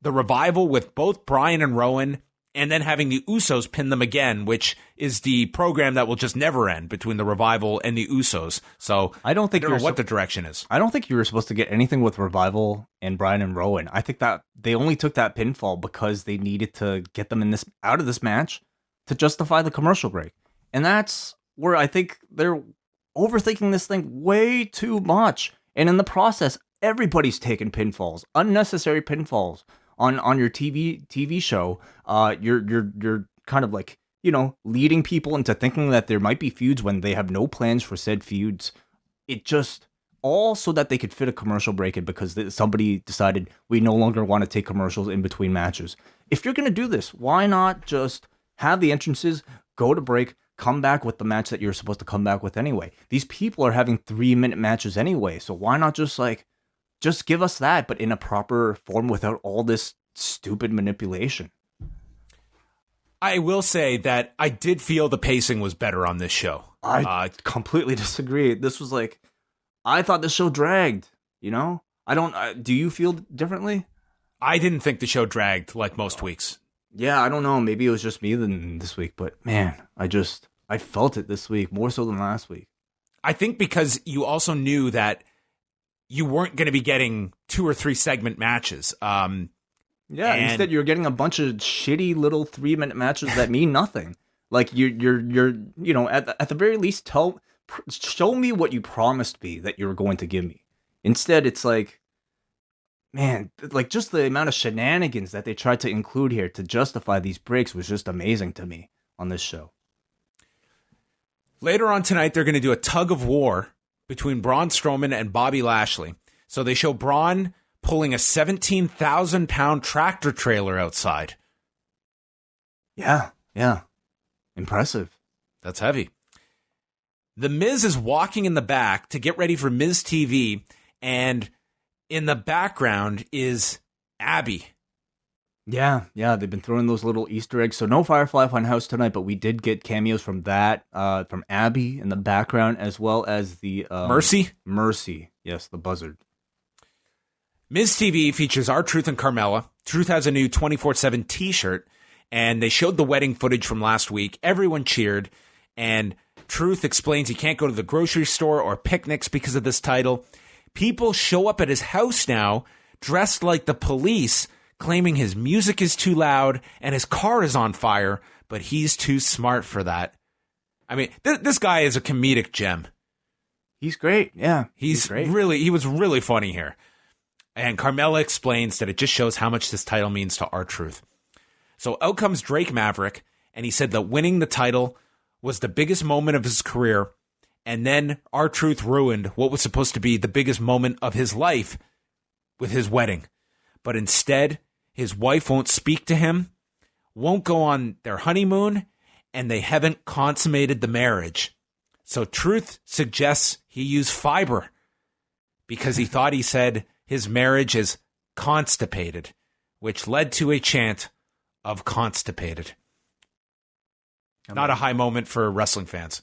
the Revival with both Bryan and Rowan, and then having the Usos pin them again, which is the program that will just never end between the Revival and the Usos. So I don't know what the direction is. I don't think you were supposed to get anything with Revival and Bryan and Rowan. I think that they only took that pinfall because they needed to get them out of this match to justify the commercial break. And that's where I think they're overthinking this thing way too much. And in the process, everybody's taking pinfalls, unnecessary pinfalls. On your TV show, you're kind of like, leading people into thinking that there might be feuds when they have no plans for said feuds. It just all so that they could fit a commercial break in because somebody decided we no longer want to take commercials in between matches. If you're gonna do this, why not just have the entrances, go to break, come back with the match that you're supposed to come back with anyway? These people are having 3-minute matches anyway, so why not just give us that, but in a proper form without all this stupid manipulation. I will say that I did feel the pacing was better on this show. I completely disagree. This was I thought the show dragged, do you feel differently? I didn't think the show dragged like most weeks. Yeah, I don't know. Maybe it was just me this week, but man, I felt it this week more so than last week. I think because you also knew that you weren't going to be getting 2 or 3 segment matches. Instead you're getting a bunch of shitty little 3-minute matches that mean nothing. Like you're at the very least show me what you promised me that you were going to give me. Instead, it's just the amount of shenanigans that they tried to include here to justify these breaks was just amazing to me on this show. Later on tonight, they're going to do a tug of war between Braun Strowman and Bobby Lashley. So they show Braun pulling a 17,000-pound tractor trailer outside. Yeah. Impressive. That's heavy. The Miz is walking in the back to get ready for Miz TV, and in the background is Abby. Yeah, they've been throwing those little Easter eggs. So no Firefly Funhouse tonight, but we did get cameos from from Abby in the background, as well as the Mercy, yes, the buzzard. Miz TV features R-Truth and Carmella. Truth has a new 24/7 t-shirt, and they showed the wedding footage from last week. Everyone cheered, and Truth explains he can't go to the grocery store or picnics because of this title. People show up at his house now, dressed like the police, claiming his music is too loud and his car is on fire, but he's too smart for that. I mean, this guy is a comedic gem. He's great, yeah. He's great. He was really funny here. And Carmella explains that it just shows how much this title means to R-Truth. So out comes Drake Maverick, and he said that winning the title was the biggest moment of his career, and then R-Truth ruined what was supposed to be the biggest moment of his life with his wedding. But instead, his wife won't speak to him, won't go on their honeymoon, and they haven't consummated the marriage. So Truth suggests he use fiber because he thought he said his marriage is constipated, which led to a chant of constipated. Not a high moment for wrestling fans.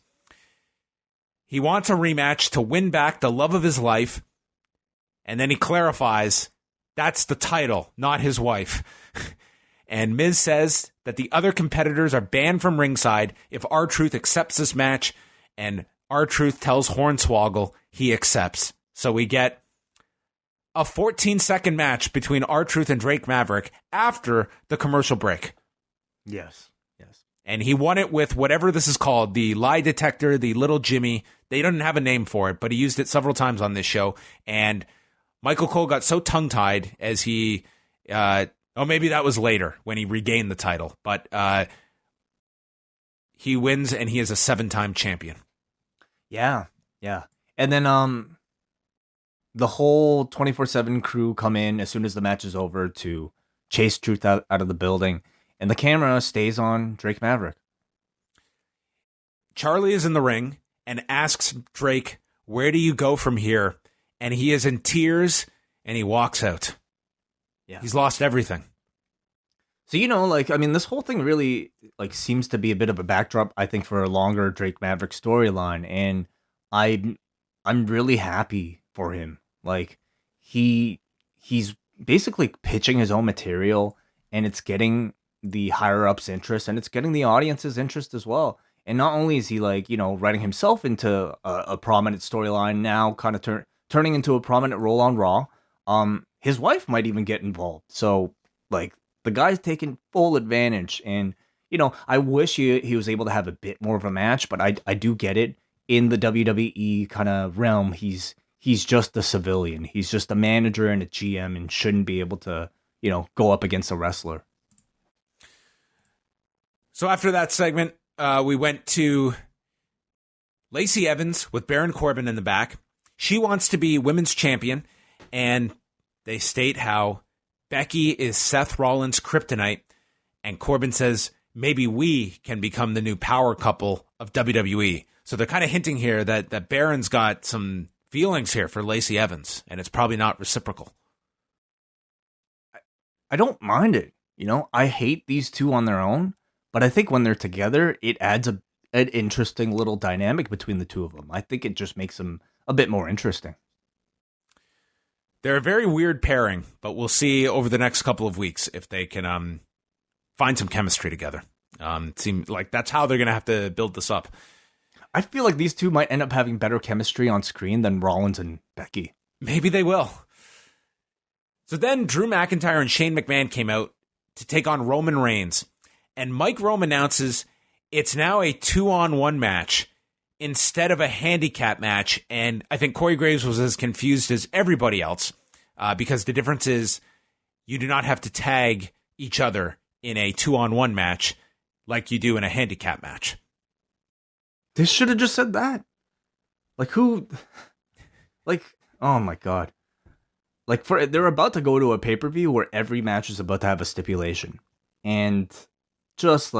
He wants a rematch to win back the love of his life, and then he clarifies that's the title, not his wife. And Miz says that the other competitors are banned from ringside if R-Truth accepts this match, and R-Truth tells Hornswoggle he accepts. So we get a 14-second match between R-Truth and Drake Maverick after the commercial break. Yes. And he won it with whatever this is called, the lie detector, the little Jimmy. They don't have a name for it, but he used it several times on this show. And Michael Cole got so tongue-tied as he... maybe that was later when he regained the title. But he wins, and he is a 7-time champion. Yeah. And then the whole 24/7 crew come in as soon as the match is over to chase Truth out of the building. And the camera stays on Drake Maverick. Charlie is in the ring and asks Drake, where do you go from here? and he is in tears, and he walks out. Yeah. He's lost everything. So, this whole thing really, seems to be a bit of a backdrop, I think, for a longer Drake Maverick storyline, and I'm really happy for him. He's basically pitching his own material, and it's getting the higher-ups' interest, and it's getting the audience's interest as well. And not only is he, writing himself into a prominent storyline now, kind of turning into a prominent role on Raw, his wife might even get involved. So, the guy's taking full advantage, and I wish he was able to have a bit more of a match, but I do get it. In the WWE kind of realm, he's just a civilian. He's just a manager and a GM, and shouldn't be able to go up against a wrestler. So after that segment, we went to Lacey Evans with Baron Corbin in the back. She wants to be women's champion, and they state how Becky is Seth Rollins' kryptonite, and Corbin says, maybe we can become the new power couple of WWE. So they're kind of hinting here that Baron's got some feelings here for Lacey Evans, and it's probably not reciprocal. I don't mind it. I hate these two on their own, but I think when they're together, it adds an interesting little dynamic between the two of them. I think it just makes them a bit more interesting. They're a very weird pairing, but we'll see over the next couple of weeks if they can find some chemistry together. It seems like that's how they're going to have to build this up. I feel like these two might end up having better chemistry on screen than Rollins and Becky. Maybe they will. So then Drew McIntyre and Shane McMahon came out to take on Roman Reigns. And Mike Rome announces it's now a 2-on-1 match instead of a handicap match. And I think Corey Graves was as confused as everybody else because the difference is you do not have to tag each other in a 2-on-1 match like you do in a handicap match. They should have just said that. Who? Oh my God. They're about to go to a pay-per-view where every match is about to have a stipulation. And just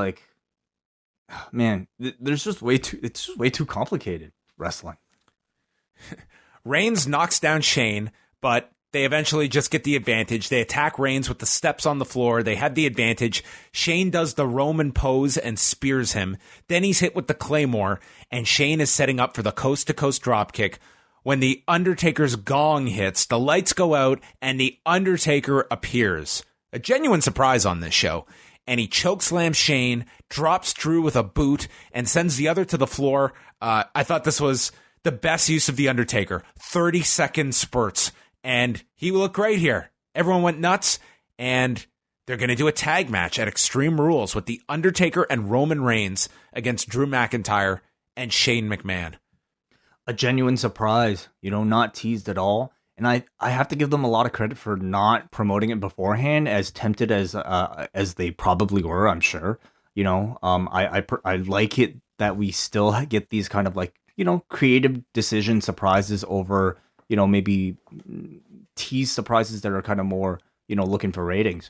man, it's just way too complicated, wrestling. Reigns knocks down Shane, but they eventually just get the advantage. They attack Reigns with the steps on the floor. They have the advantage. Shane does the Roman pose and spears him. Then he's hit with the Claymore, and Shane is setting up for the coast-to-coast dropkick. When the Undertaker's gong hits, the lights go out, and the Undertaker appears. A genuine surprise on this show. And he chokeslams Shane, drops Drew with a boot, and sends the other to the floor. I thought this was the best use of the Undertaker. 30-second spurts. And he looked great here. Everyone went nuts, and they're going to do a tag match at Extreme Rules with The Undertaker and Roman Reigns against Drew McIntyre and Shane McMahon. A genuine surprise, not teased at all. And I have to give them a lot of credit for not promoting it beforehand, as tempted as they probably were, I'm sure. I like it that we still get these kind of creative decision surprises over maybe tease surprises that are kind of more, looking for ratings.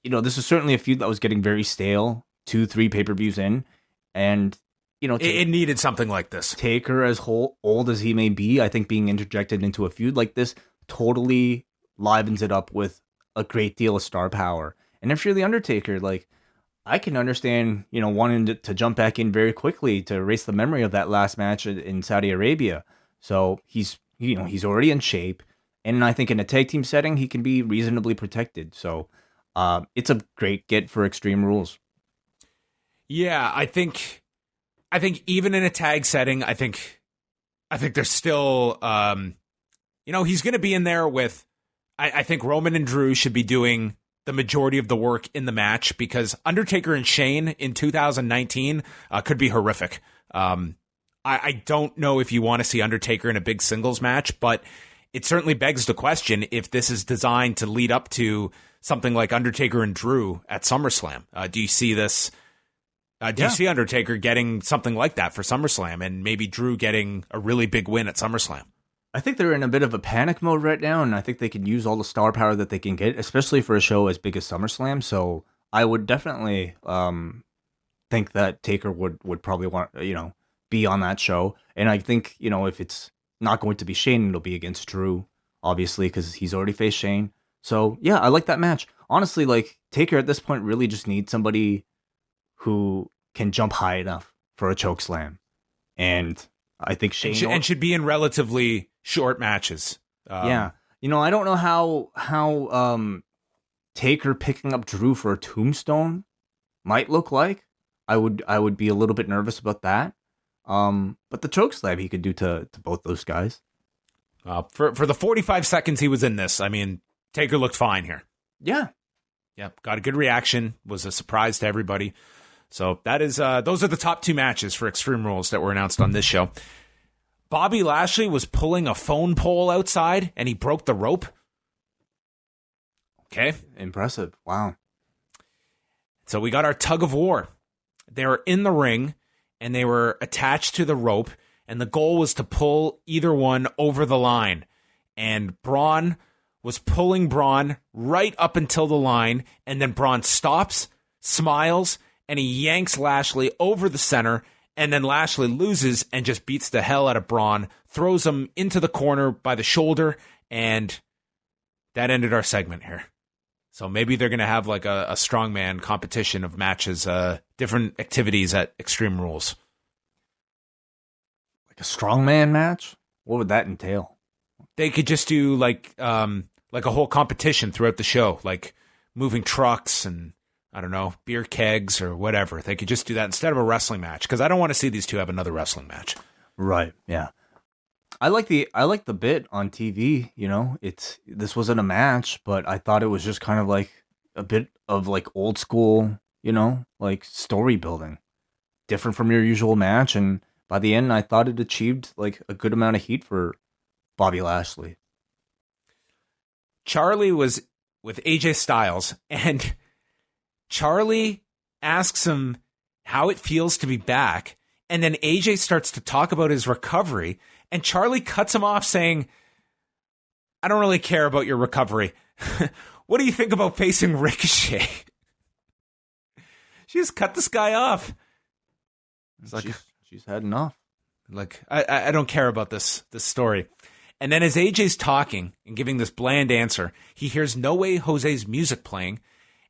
This is certainly a feud that was getting very stale 2-3 pay-per-views in. And, it needed something like this. Taker, as old as he may be, I think being interjected into a feud like this totally livens it up with a great deal of star power. And if you're the Undertaker, I can understand, wanting to jump back in very quickly to erase the memory of that last match in Saudi Arabia. So he's already in shape. And I think in a tag team setting, he can be reasonably protected. So it's a great get for Extreme Rules. Yeah, I think even in a tag setting, I think there's still, he's going to be in there with, I think Roman and Drew should be doing the majority of the work in the match, because Undertaker and Shane in 2019 could be horrific. I don't know if you want to see Undertaker in a big singles match, but it certainly begs the question if this is designed to lead up to something like Undertaker and Drew at SummerSlam. Do you see this? Do you see Undertaker getting something like that for SummerSlam, and maybe Drew getting a really big win at SummerSlam? I think they're in a bit of a panic mode right now, and I think they can use all the star power that they can get, especially for a show as big as SummerSlam. So I would definitely think that Taker would probably want, be on that show. And I think, if it's not going to be Shane. It'll be against Drew, obviously, because he's already faced Shane. So, yeah, I like that match. Honestly, like, Taker at this point really just needs somebody who can jump high enough for a choke slam. And I think Shane... And should be in relatively short matches. Yeah. You know, I don't know how Taker picking up Drew for a tombstone might look like. I would be a little bit nervous about that. But the choke slam he could do to both those guys. For the 45 seconds he was in this, I mean, Taker looked fine here. Yeah. Yep, got a good reaction. Was a surprise to everybody. So that is those are the top 2 matches for Extreme Rules that were announced on this show. Bobby Lashley was pulling a phone pole outside, and he broke the rope. Okay. Impressive. Wow. So we got our tug of war. They were in the ring, and they were attached to the rope, and the goal was to pull either one over the line. And Braun was pulling Braun right up until the line, and then Braun stops, smiles, and he yanks Lashley over the center, and then Lashley loses and just beats the hell out of Braun, throws him into the corner by the shoulder, and that ended our segment here. So maybe they're going to have like a strongman competition of matches, different activities at Extreme Rules. Like a strongman match? What would that entail? They could just do like a whole competition throughout the show, like moving trucks and, I don't know, beer kegs or whatever. They could just do that instead of a wrestling match, because I don't want to see these two have another wrestling match. Right, yeah. I like the bit on TV, you know. This wasn't a match, but I thought it was just kind of like a bit of like old school, you know, like story building. Different from your usual match, and by the end I thought it achieved like a good amount of heat for Bobby Lashley. Charlie was with AJ Styles, and Charlie asks him how it feels to be back, and then AJ starts to talk about his recovery, and Charlie cuts him off saying, I don't really care about your recovery. What do you think about facing Ricochet? She just cut this guy off. It's like she's had enough. Like, I don't care about this story. And then as AJ's talking and giving this bland answer, he hears No Way Jose's music playing,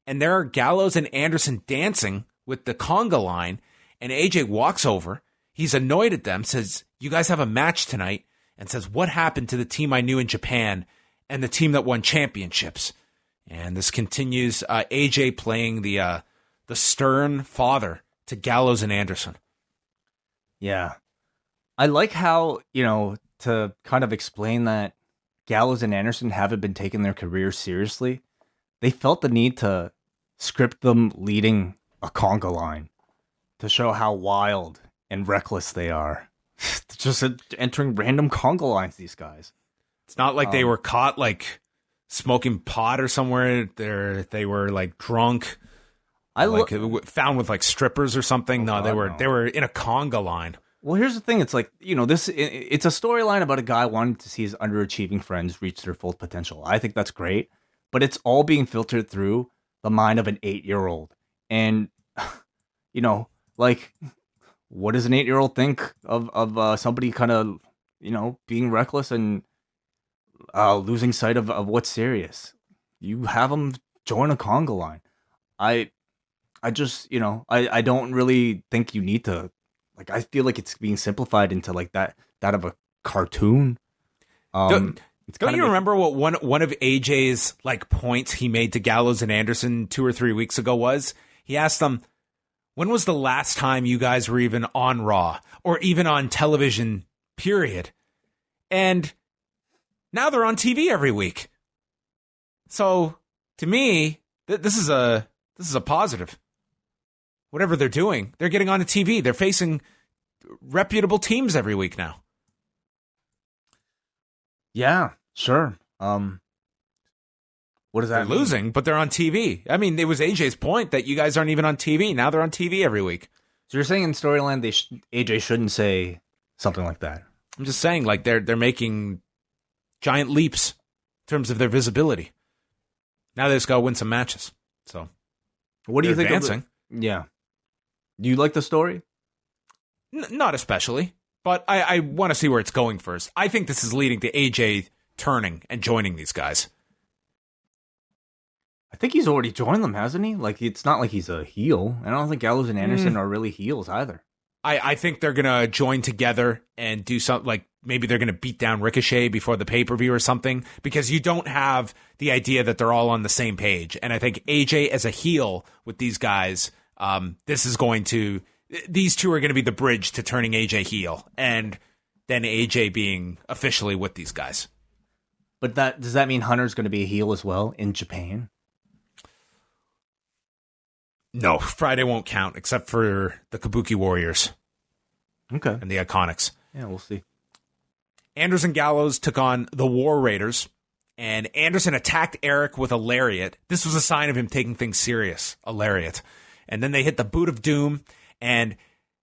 and there are Gallows and Anderson dancing with the conga line, and AJ walks over. He's annoyed at them, says, you guys have a match tonight, and says, what happened to the team I knew in Japan and the team that won championships? And this continues, AJ playing the stern father to Gallows and Anderson. Yeah. I like how, you know, to kind of explain that Gallows and Anderson haven't been taking their careers seriously, they felt the need to script them leading a conga line to show how wild and reckless they are. Just entering random conga lines, these guys. It's not like they were caught like smoking pot or somewhere. They were like drunk. Found with like strippers or something. They were in a conga line. Well, here's the thing. It's like, you know, it's a storyline about a guy wanting to see his underachieving friends reach their full potential. I think that's great, but it's all being filtered through the mind of an 8-year-old. And, you know, like, what does an 8-year-old think of somebody kind of, you know, being reckless and losing sight of what's serious? You have them join a conga line. I just, you know, I don't really think you need to. Like, I feel like it's being simplified into like that of a cartoon. Don't you remember what one of AJ's like points he made to Gallows and Anderson 2 or 3 weeks ago was? He asked them, when was the last time you guys were even on Raw or even on television, period? And now they're on TV every week. So to me, this is a positive. Whatever they're doing, they're getting on TV. They're facing reputable teams every week now. Yeah, sure. What does that mean? They're losing, but they're on TV. I mean, it was AJ's point that you guys aren't even on TV. Now they're on TV every week. So you're saying in storyline, AJ shouldn't say something like that? I'm just saying, like, they're making giant leaps in terms of their visibility. Now they just got to win some matches. So, what do you think? Advancing. Yeah. Do you like the story? Not especially. But I want to see where it's going first. I think this is leading to AJ turning and joining these guys. I think he's already joined them, hasn't he? Like, it's not like he's a heel. I don't think Gallows and Anderson are really heels either. I think they're going to join together and do something, like maybe they're going to beat down Ricochet before the pay-per-view or something, because you don't have the idea that they're all on the same page. And I think AJ as a heel with these guys, these two are going to be the bridge to turning AJ heel, and then AJ being officially with these guys. But does that mean Hunter's going to be a heel as well in Japan? No, Friday won't count except for the Kabuki Warriors. Okay. And the Iconics. Yeah, we'll see. Anderson Gallows took on the War Raiders, and Anderson attacked Eric with a lariat. This was a sign of him taking things serious, a lariat. And then they hit the Boot of Doom, and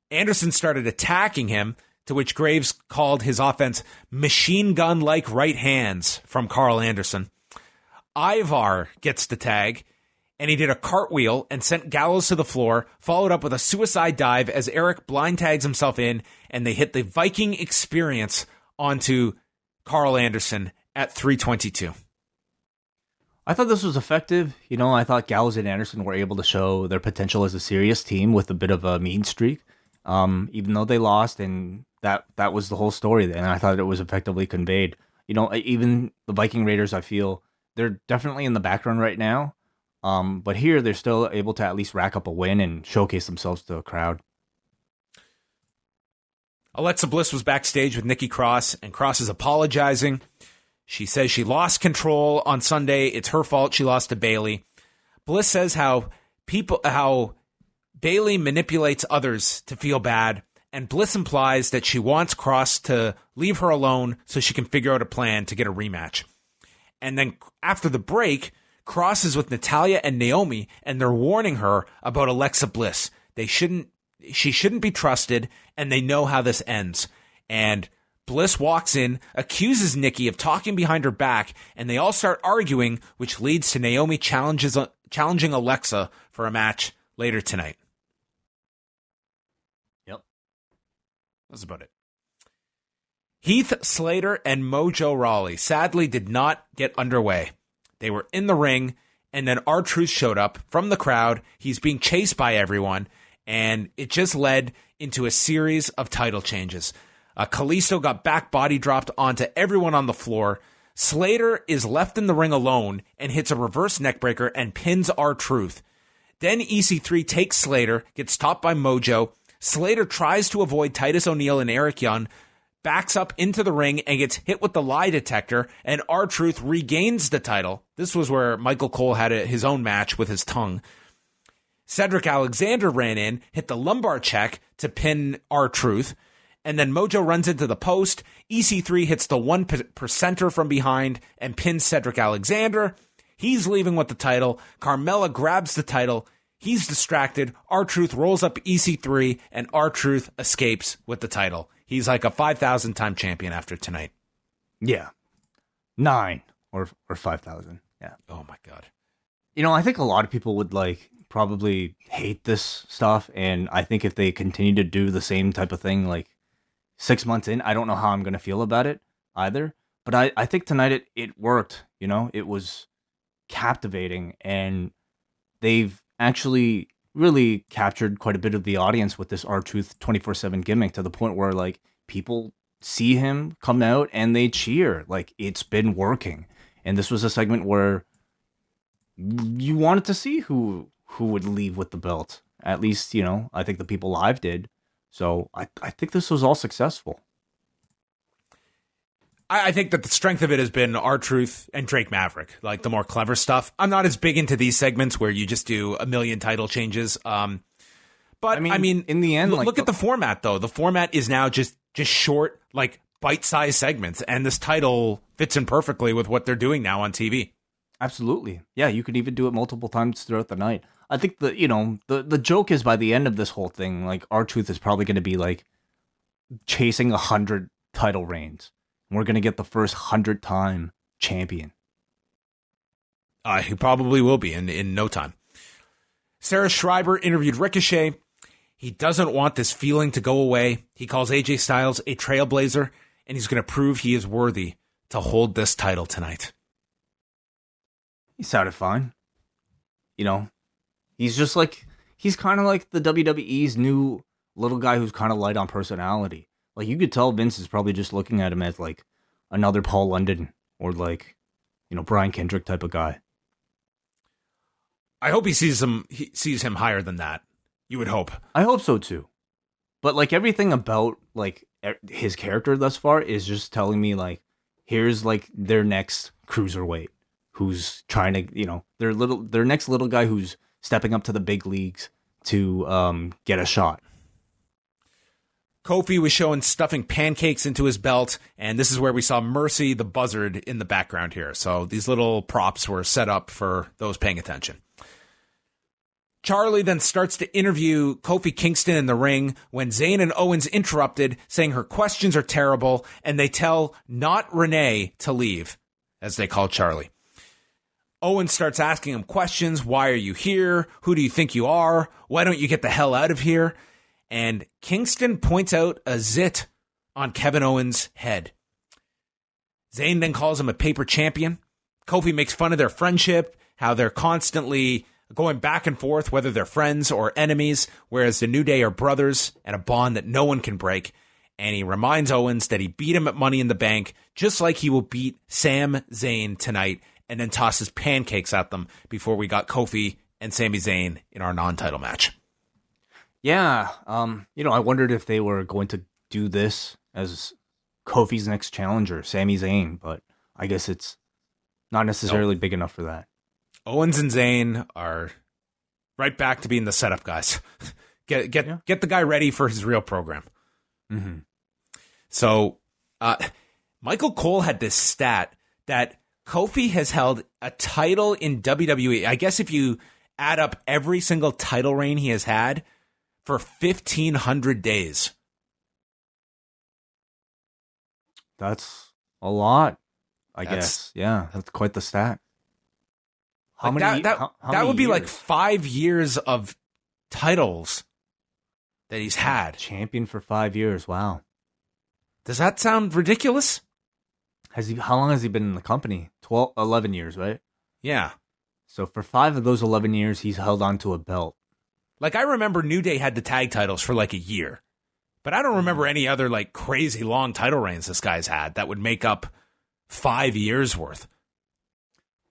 Anderson started attacking him, to which Graves called his offense machine gun-like right hands from Carl Anderson. Ivar gets the tag, and he did a cartwheel and sent Gallows to the floor, followed up with a suicide dive as Eric blind tags himself in, and they hit the Viking Experience onto Carl Anderson at 3:22. I thought this was effective. I thought Gallows and Anderson were able to show their potential as a serious team with a bit of a mean streak, even though they lost, and that was the whole story. And I thought it was effectively conveyed. Even the Viking Raiders, I feel they're definitely in the background right now. But here they're still able to at least rack up a win and showcase themselves to a crowd. Alexa Bliss was backstage with Nikki Cross, and Cross is apologizing. She says she lost control on Sunday. It's her fault she lost to Bayley. Bliss says how Bayley manipulates others to feel bad, and Bliss implies that she wants Cross to leave her alone so she can figure out a plan to get a rematch. And then after the break, Cross is with Natalya and Naomi, and they're warning her about Alexa Bliss. She shouldn't be trusted, and they know how this ends. And Bliss walks in, accuses Nikki of talking behind her back, and they all start arguing, which leads to Naomi challenging Alexa for a match later tonight. Yep. That's about it. Heath Slater and Mojo Rawley sadly did not get underway. They were in the ring, and then R-Truth showed up from the crowd. He's being chased by everyone, and it just led into a series of title changes. Kalisto got back body dropped onto everyone on the floor. Slater is left in the ring alone and hits a reverse neckbreaker and pins R-Truth. Then EC3 takes Slater, gets topped by Mojo. Slater tries to avoid Titus O'Neil and Eric Young, backs up into the ring and gets hit with the lie detector, and R-Truth regains the title. This was where Michael Cole had his own match with his tongue. Cedric Alexander ran in, hit the lumbar check to pin R-Truth, and then Mojo runs into the post. EC3 hits the 1%er from behind and pins Cedric Alexander. He's leaving with the title. Carmella grabs the title. He's distracted. R-Truth rolls up EC3, and R-Truth escapes with the title. He's like a 5,000-time champion after tonight. Yeah. 9 or 5,000. Yeah. Oh, my God. I think a lot of people would probably hate this stuff. And I think if they continue to do the same type of thing, 6 months in, I don't know how I'm going to feel about it either. But I think tonight it worked. It was captivating. And they've actually really captured quite a bit of the audience with this R-Truth 24/7 gimmick, to the point where people see him come out and they cheer. It's been working. And this was a segment where you wanted to see who would leave with the belt. At least, I think the people live did. So I think this was all successful. I think that the strength of it has been R-Truth and Drake Maverick, the more clever stuff. I'm not as big into these segments where you just do a million title changes. But I mean, in the end, look at the format though. The format is now just short, bite-sized segments, and this title fits in perfectly with what they're doing now on TV. Absolutely. Yeah, you could even do it multiple times throughout the night. I think the joke is, by the end of this whole thing, R-Truth is probably going to be chasing 100 title reigns. We're going to get the first 100-time champion. He probably will be in no time. Sarah Schreiber interviewed Ricochet. He doesn't want this feeling to go away. He calls AJ Styles a trailblazer, and he's going to prove he is worthy to hold this title tonight. He sounded fine. You know, he's kind of like the WWE's new little guy who's kind of light on personality. Like, you could tell Vince is probably just looking at him as like another Paul London or like, Brian Kendrick type of guy. I hope he sees him higher than that. You would hope. I hope so too. But like everything about like his character thus far is just telling me like, here's like their next cruiserweight who's trying to, their next little guy who's stepping up to the big leagues to get a shot. Kofi was showing stuffing pancakes into his belt, and this is where we saw Mercy the buzzard in the background here. So these little props were set up for those paying attention. Charlie then starts to interview Kofi Kingston in the ring when Zayn and Owens interrupted, saying her questions are terrible, and they tell not Renee to leave, as they call Charlie. Owens starts asking him questions. Why are you here? Who do you think you are? Why don't you get the hell out of here? And Kingston points out a zit on Kevin Owens' head. Zayn then calls him a paper champion. Kofi makes fun of their friendship, how they're constantly going back and forth, whether they're friends or enemies, whereas the New Day are brothers and a bond that no one can break. And he reminds Owens that he beat him at Money in the Bank, just like he will beat Sam Zayn tonight, and then tosses pancakes at them before we got Kofi and Sami Zayn in our non-title match. Yeah, I wondered if they were going to do this as Kofi's next challenger, Sami Zayn, but I guess it's not necessarily big enough for that. Owens and Zayn are right back to being the setup guys. Get the guy ready for his real program. Mm-hmm. So, Michael Cole had this stat that Kofi has held a title in WWE. I guess if you add up every single title reign he has had, for 1,500 days. That's a lot, I guess. Yeah, that's quite the stat. How many? That would be years? like 5 years of titles that he's had. Champion for 5 years. Wow. Does that sound ridiculous? How long has he been in the company? 11 years, right? Yeah. So for 5 of those 11 years, he's held onto a belt. Like, I remember New Day had the tag titles for like a year, but I don't remember any other like crazy long title reigns this guy's had that would make up 5 years worth.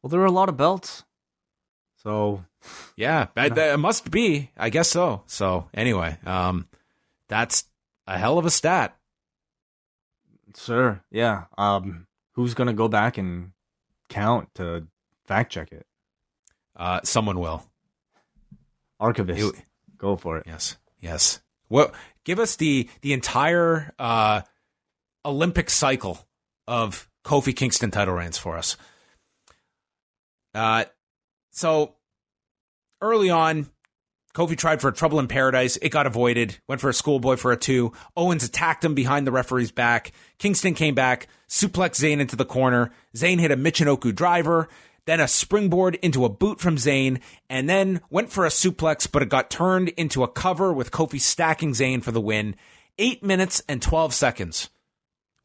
Well, there are a lot of belts. So yeah, it must be. I guess so. So anyway, that's a hell of a stat. Sure. Yeah. Who's going to go back and count to fact check it? Someone will. Archivist. Go for it. Yes. Well, give us the entire Olympic cycle of Kofi Kingston title reigns for us. So early on, Kofi tried for a Trouble in Paradise. It got avoided. Went for a schoolboy for a 2. Owens attacked him behind the referee's back. Kingston came back, suplexed Zayn into the corner. Zayn hit a Michinoku driver, then a springboard into a boot from Zayn, and then went for a suplex, but it got turned into a cover with Kofi stacking Zayn for the win. 8 minutes and 12 seconds.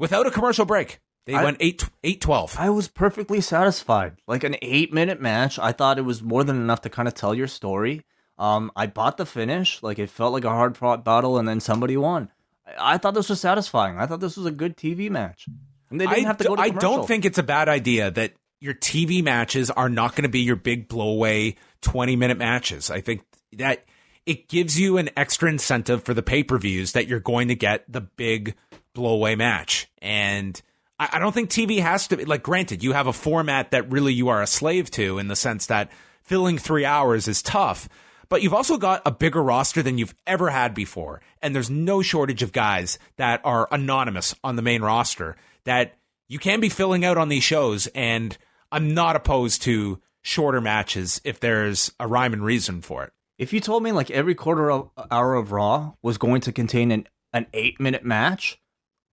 Without a commercial break. They went 8-12. I was perfectly satisfied. Like an 8-minute match. I thought it was more than enough to kind of tell your story. I bought the finish. Like, it felt like a hard-fought battle, and then somebody won. I thought this was satisfying. I thought this was a good TV match. And they didn't have to go to commercial. I don't think it's a bad idea that your TV matches are not going to be your big blowaway 20-minute matches. I think that it gives you an extra incentive for the pay-per-views that you're going to get the big blowaway match. And I don't think TV has to be, like, granted, you have a format that really you are a slave to in the sense that filling 3 hours is tough. But you've also got a bigger roster than you've ever had before. And there's no shortage of guys that are anonymous on the main roster that you can be filling out on these shows. And I'm not opposed to shorter matches if there's a rhyme and reason for it. If you told me like every hour of Raw was going to contain an 8-minute match,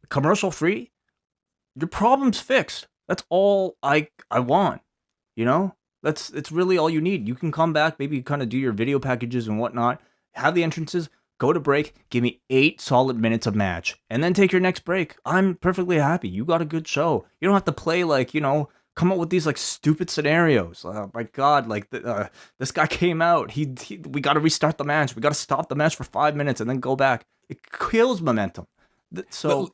commercial free, your problem's fixed. That's all I want. You know? It's really all you need. You can come back, maybe kind of do your video packages and whatnot, have the entrances, go to break, give me 8 solid minutes of match, and then take your next break. I'm perfectly happy. You got a good show. You don't have to play like, come up with these like stupid scenarios. Oh my God, like this guy came out. We got to restart the match. We got to stop the match for 5 minutes and then go back. It kills momentum. So,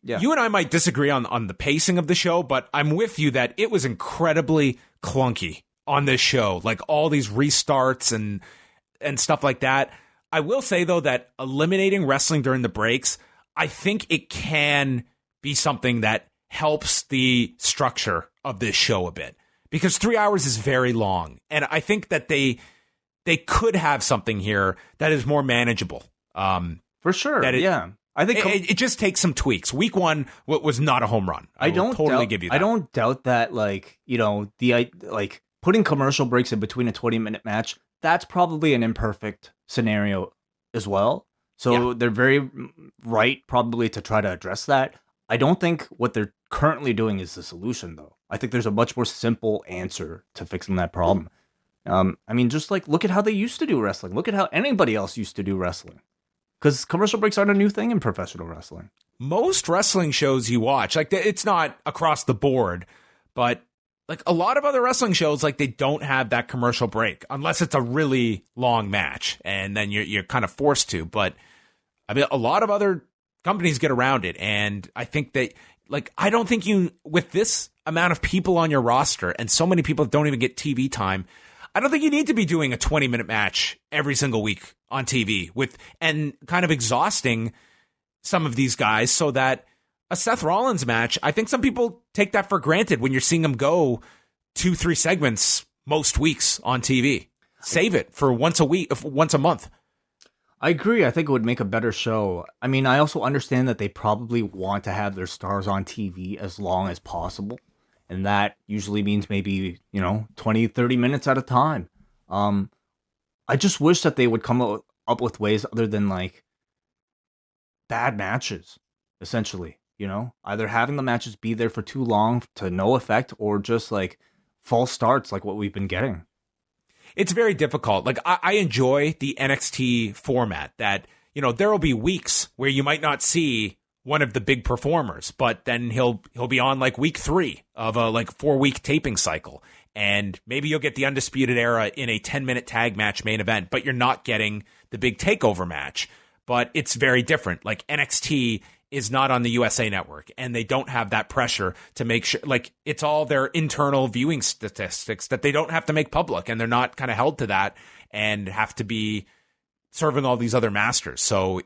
yeah. You and I might disagree on the pacing of the show, but I'm with you that it was incredibly clunky on this show. Like all these restarts and stuff like that. I will say, though, that eliminating wrestling during the breaks, I think it can be something that helps the structure of this show a bit, because 3 hours is very long. And I think that they could have something here that is more manageable. For sure. Yeah. I think it just takes some tweaks. Week 1 was not a home run. I don't totally give you that. I don't doubt that, putting commercial breaks in between a 20-minute match, that's probably an imperfect scenario as well. So they're very right probably to try to address that. I don't think what they're currently doing is the solution, though. I think there's a much more simple answer to fixing that problem. Just look at how they used to do wrestling. Look at how anybody else used to do wrestling. Because commercial breaks aren't a new thing in professional wrestling. Most wrestling shows you watch, it's not across the board, but a lot of other wrestling shows, they don't have that commercial break unless it's a really long match, and then you're kind of forced to. But a lot of other companies get around it, and I think that I don't think with this amount of people on your roster and so many people that don't even get TV time, I don't think you need to be doing a 20-minute match every single week on TV and kind of exhausting some of these guys, so that a Seth Rollins match, I think some people take that for granted when you're seeing them go 2-3 segments most weeks on TV. Save it for once a month. I agree. I think it would make a better show. I also understand that they probably want to have their stars on TV as long as possible. And that usually means maybe, 20, 30 minutes at a time. I just wish that they would come up with ways other than bad matches, essentially. Either having the matches be there for too long to no effect, or just false starts like what we've been getting. It's very difficult. I enjoy the NXT format that, there will be weeks where you might not see one of the big performers, but then he'll be on week 3 of a 4-week taping cycle. And maybe you'll get the Undisputed Era in a 10-minute tag match main event, but you're not getting the big takeover match. But it's very different. NXT is not on the USA Network, and they don't have that pressure to make sure, it's all their internal viewing statistics that they don't have to make public, and they're not kind of held to that and have to be serving all these other masters. So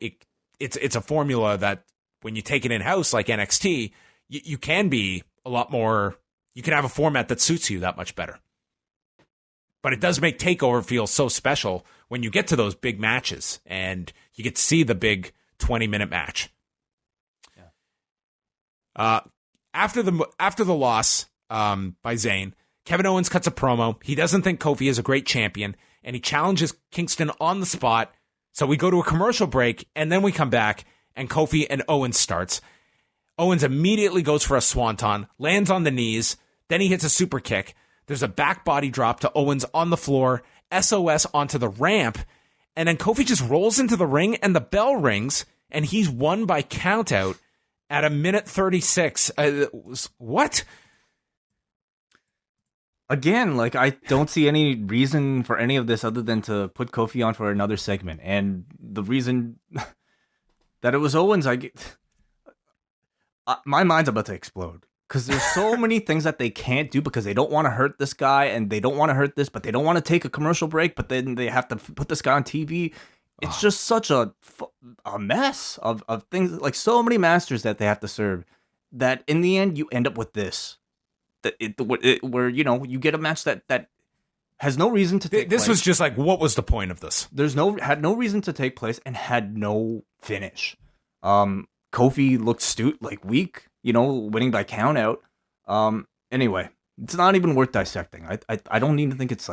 it's a formula that when you take it in-house like NXT, you can be a lot more, you can have a format that suits you that much better. But it does make TakeOver feel so special when you get to those big matches and you get to see the big 20-minute match. After the loss by Zayn, Kevin Owens cuts a promo. He doesn't think Kofi is a great champion, and he challenges Kingston on the spot. So we go to a commercial break, and then we come back, and Kofi and Owens starts. Owens immediately goes for a swanton, lands on the knees, then he hits a super kick. There's a back body drop to Owens on the floor, SOS onto the ramp, and then Kofi just rolls into the ring, and the bell rings, and he's won by countout at 1:36. What? Again, I don't see any reason for any of this other than to put Kofi on for another segment. And the reason that it was Owens, my mind's about to explode. Because there's so many things that they can't do because they don't want to hurt this guy and they don't want to hurt this, but they don't want to take a commercial break, but then they have to put this guy on TV. It's just such a mess of things, so many masters that they have to serve, that in the end you end up with this. Where you get a match that has no reason to take place. This was just what was the point of this? Had no reason to take place and had no finish. Kofi looked weak, winning by count out. Anyway, it's not even worth dissecting. I don't even think it's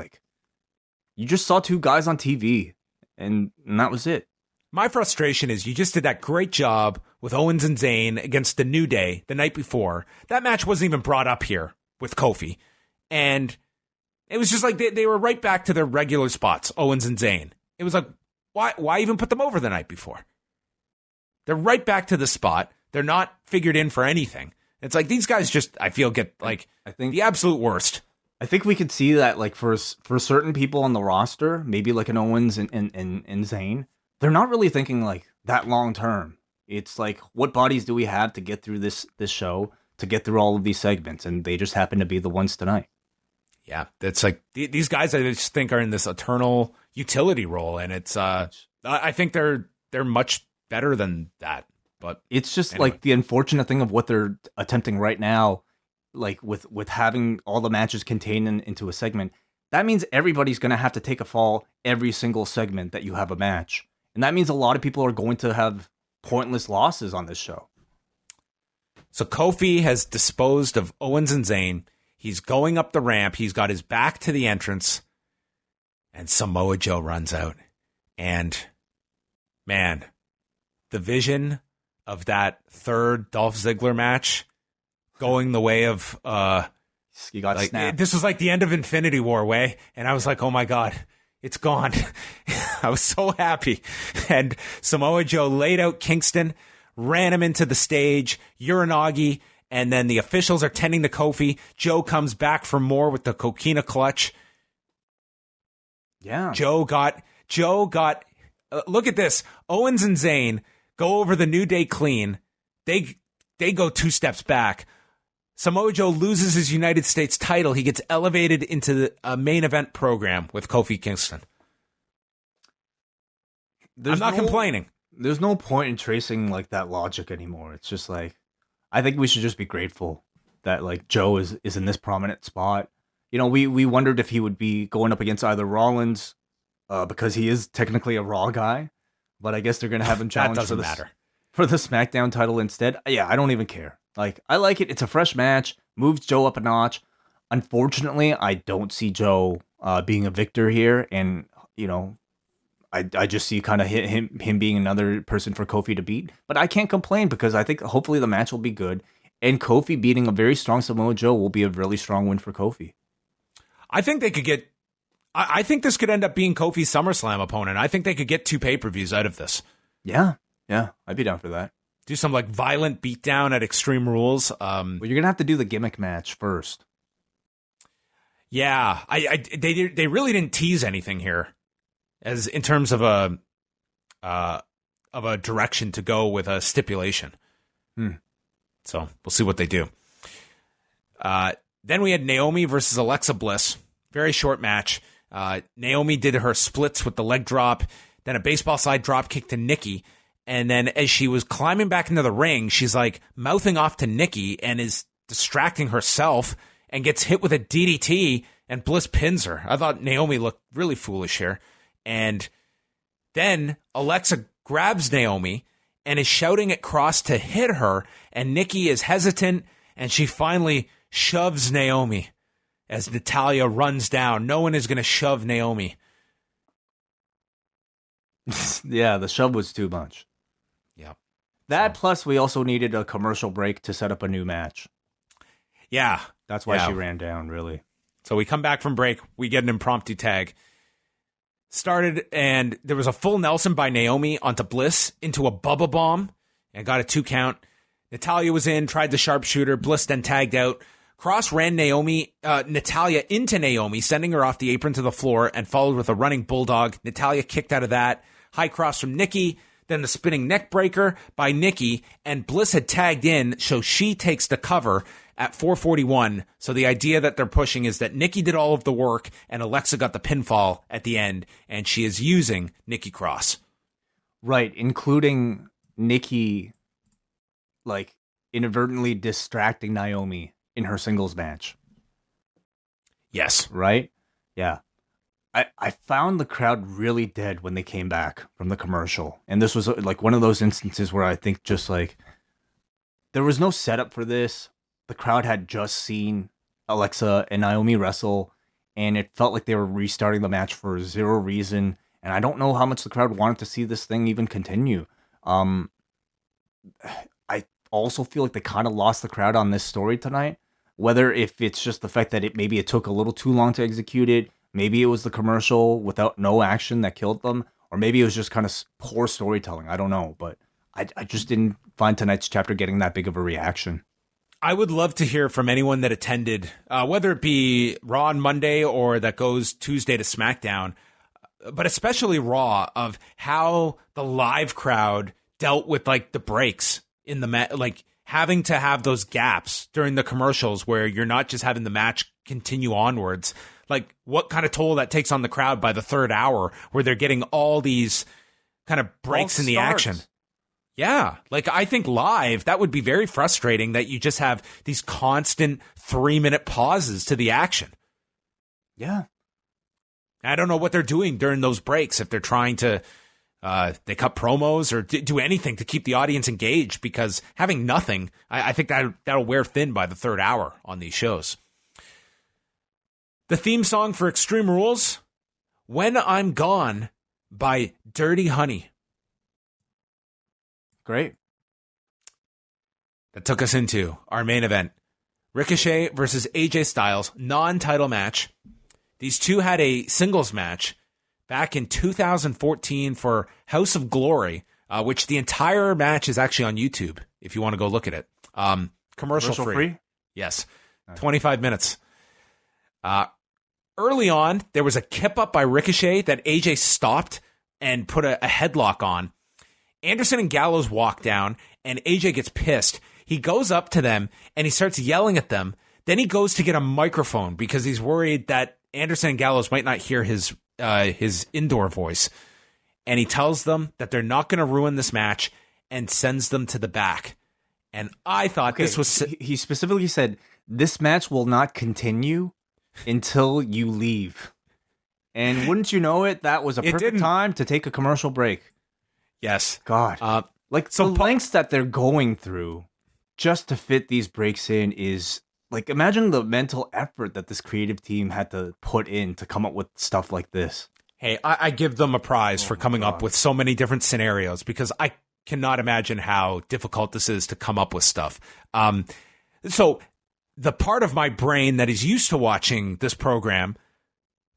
you just saw two guys on TV and that was it. My frustration is you just did that great job with Owens and Zayn against the New Day the night before. That match wasn't even brought up here with Kofi. And it was just they were right back to their regular spots, Owens and Zayn. It was why even put them over the night before? They're right back to the spot. They're not figured in for anything. It's like these guys just, I feel, get like I think the absolute worst. I think we could see that, like, for certain people on the roster, maybe like an Owens and Zayn, they're not really thinking like that long term. It's like, what bodies do we have to get through this show, to get through all of these segments, and they just happen to be the ones tonight. Yeah, it's like these guys I just think are in this eternal utility role, and it's I think they're much better than that. But it's just anyway. like the unfortunate thing of what they're attempting right now, like with having all the matches contained into a segment. That means everybody's going to have to take a fall every single segment that you have a match, and that means a lot of people are going to have pointless losses on this show. So Kofi has disposed of Owens and Zayn. He's going up the ramp. He's got his back to the entrance. And Samoa Joe runs out. And, man, the vision of that third Dolph Ziggler match going the way of... you got like, snapped. This was like the end of Infinity War way. And I was like, oh, my God, it's gone. I was so happy. And Samoa Joe laid out Kingston, ran him into the stage, Uranagi, and then the officials are tending to Kofi. Joe comes back for more with the coquina clutch. Yeah. Joe got look at this. Owens and Zayn go over the New Day clean. They go 2 steps back. Samoa Joe loses his United States title. He gets elevated into a main event program with Kofi Kingston. I'm not complaining. There's no point in tracing like that logic anymore. It's just like, I think we should just be grateful that like Joe is in this prominent spot. You know, we wondered if he would be going up against either Rollins, because he is technically a Raw guy, but I guess they're gonna have him challenge That doesn't matter for the SmackDown title instead. Yeah, I don't even care. Like, I like it. It's a fresh match. Moves Joe up a notch. Unfortunately, I don't see Joe being a victor here, and you know, I just see kind of him being another person for Kofi to beat. But I can't complain because I think hopefully the match will be good. And Kofi beating a very strong Samoa Joe will be a really strong win for Kofi. I think they could get... I think this could end up being Kofi's SummerSlam opponent. I think they could get 2 pay-per-views out of this. Yeah, I'd be down for that. Do some like violent beatdown at Extreme Rules. Well, you're going to have to do the gimmick match first. Yeah, they really didn't tease anything here, as in terms of a direction to go with a stipulation. So we'll see what they do. Then we had Naomi versus Alexa Bliss. Very short match. Naomi did her splits with the leg drop, then a baseball slide drop kick to Nikki. And then as she was climbing back into the ring, she's like mouthing off to Nikki and is distracting herself and gets hit with a DDT, and Bliss pins her. I thought Naomi looked really foolish here. And then Alexa grabs Naomi and is shouting at Cross to hit her, and Nikki is hesitant, and she finally shoves Naomi as Natalya runs down. No one is going to shove Naomi. Yeah, the shove was too much. Yeah. That plus we also needed a commercial break to set up a new match. Yeah. That's why she ran down, really. So we come back from break. We get an impromptu tag. Started, and there was a full Nelson by Naomi onto Bliss into a Bubba Bomb and got a 2 count. Natalya was in, tried the sharpshooter. Bliss then tagged out. Cross ran Natalya into Naomi, sending her off the apron to the floor, and followed with a running bulldog. Natalya kicked out of that. High cross from Nikki, then the spinning neck breaker by Nikki, and Bliss had tagged in, so she takes the cover at 441. So the idea that they're pushing is that Nikki did all of the work and Alexa got the pinfall at the end, and she is using Nikki Cross. Right, including Nikki, like, inadvertently distracting Naomi in her singles match. Yes. Right? Yeah. I found the crowd really dead when they came back from the commercial. And this was like one of those instances where I think just like there was no setup for this. The crowd had just seen Alexa and Naomi wrestle, and it felt like they were restarting the match for zero reason. And I don't know how much the crowd wanted to see this thing even continue. I also feel like they kind of lost the crowd on this story tonight. Whether if it's just the fact that it took a little too long to execute it, maybe it was the commercial without no action that killed them, Or maybe it was just kind of poor storytelling. I don't know, but I just didn't find tonight's chapter getting that big of a reaction. I would love to hear from anyone that attended, whether it be Raw on Monday or that goes Tuesday to SmackDown, but especially Raw, of how the live crowd dealt with like the breaks in the like having to have those gaps during the commercials where you're not just having the match continue onwards. Like what kind of toll that takes on the crowd by the third hour, where they're getting all these kind of breaks in the action. Yeah, like I think live, that would be very frustrating that you just have these constant 3-minute pauses to the action. Yeah. I don't know what they're doing during those breaks, if they're trying to, they cut promos or do anything to keep the audience engaged, because having nothing, I think that'll wear thin by the third hour on these shows. The theme song for Extreme Rules, When I'm Gone by Dirty Honey. Great. That took us into our main event. Ricochet versus AJ Styles, non-title match. These two had a singles match back in 2014 for House of Glory, which the entire match is actually on YouTube, if you want to go look at it. Commercial free. Yes. Nice. 25 minutes. Early on, there was a kip up by Ricochet that AJ stopped and put a headlock on. Anderson and Gallows walk down, and AJ gets pissed. He goes up to them, and he starts yelling at them. Then he goes to get a microphone because he's worried that Anderson and Gallows might not hear his indoor voice. And he tells them that they're not going to ruin this match and sends them to the back. And I thought this was... He specifically said, this match will not continue until you leave. And wouldn't you know it, that was a perfect time to take a commercial break. Yes. God. The lengths that they're going through just to fit these breaks in is, like, imagine the mental effort that this creative team had to put in to come up with stuff like this. Hey, I give them a prize for coming up with so many different scenarios, because I cannot imagine how difficult this is to come up with stuff. So the part of my brain that is used to watching this program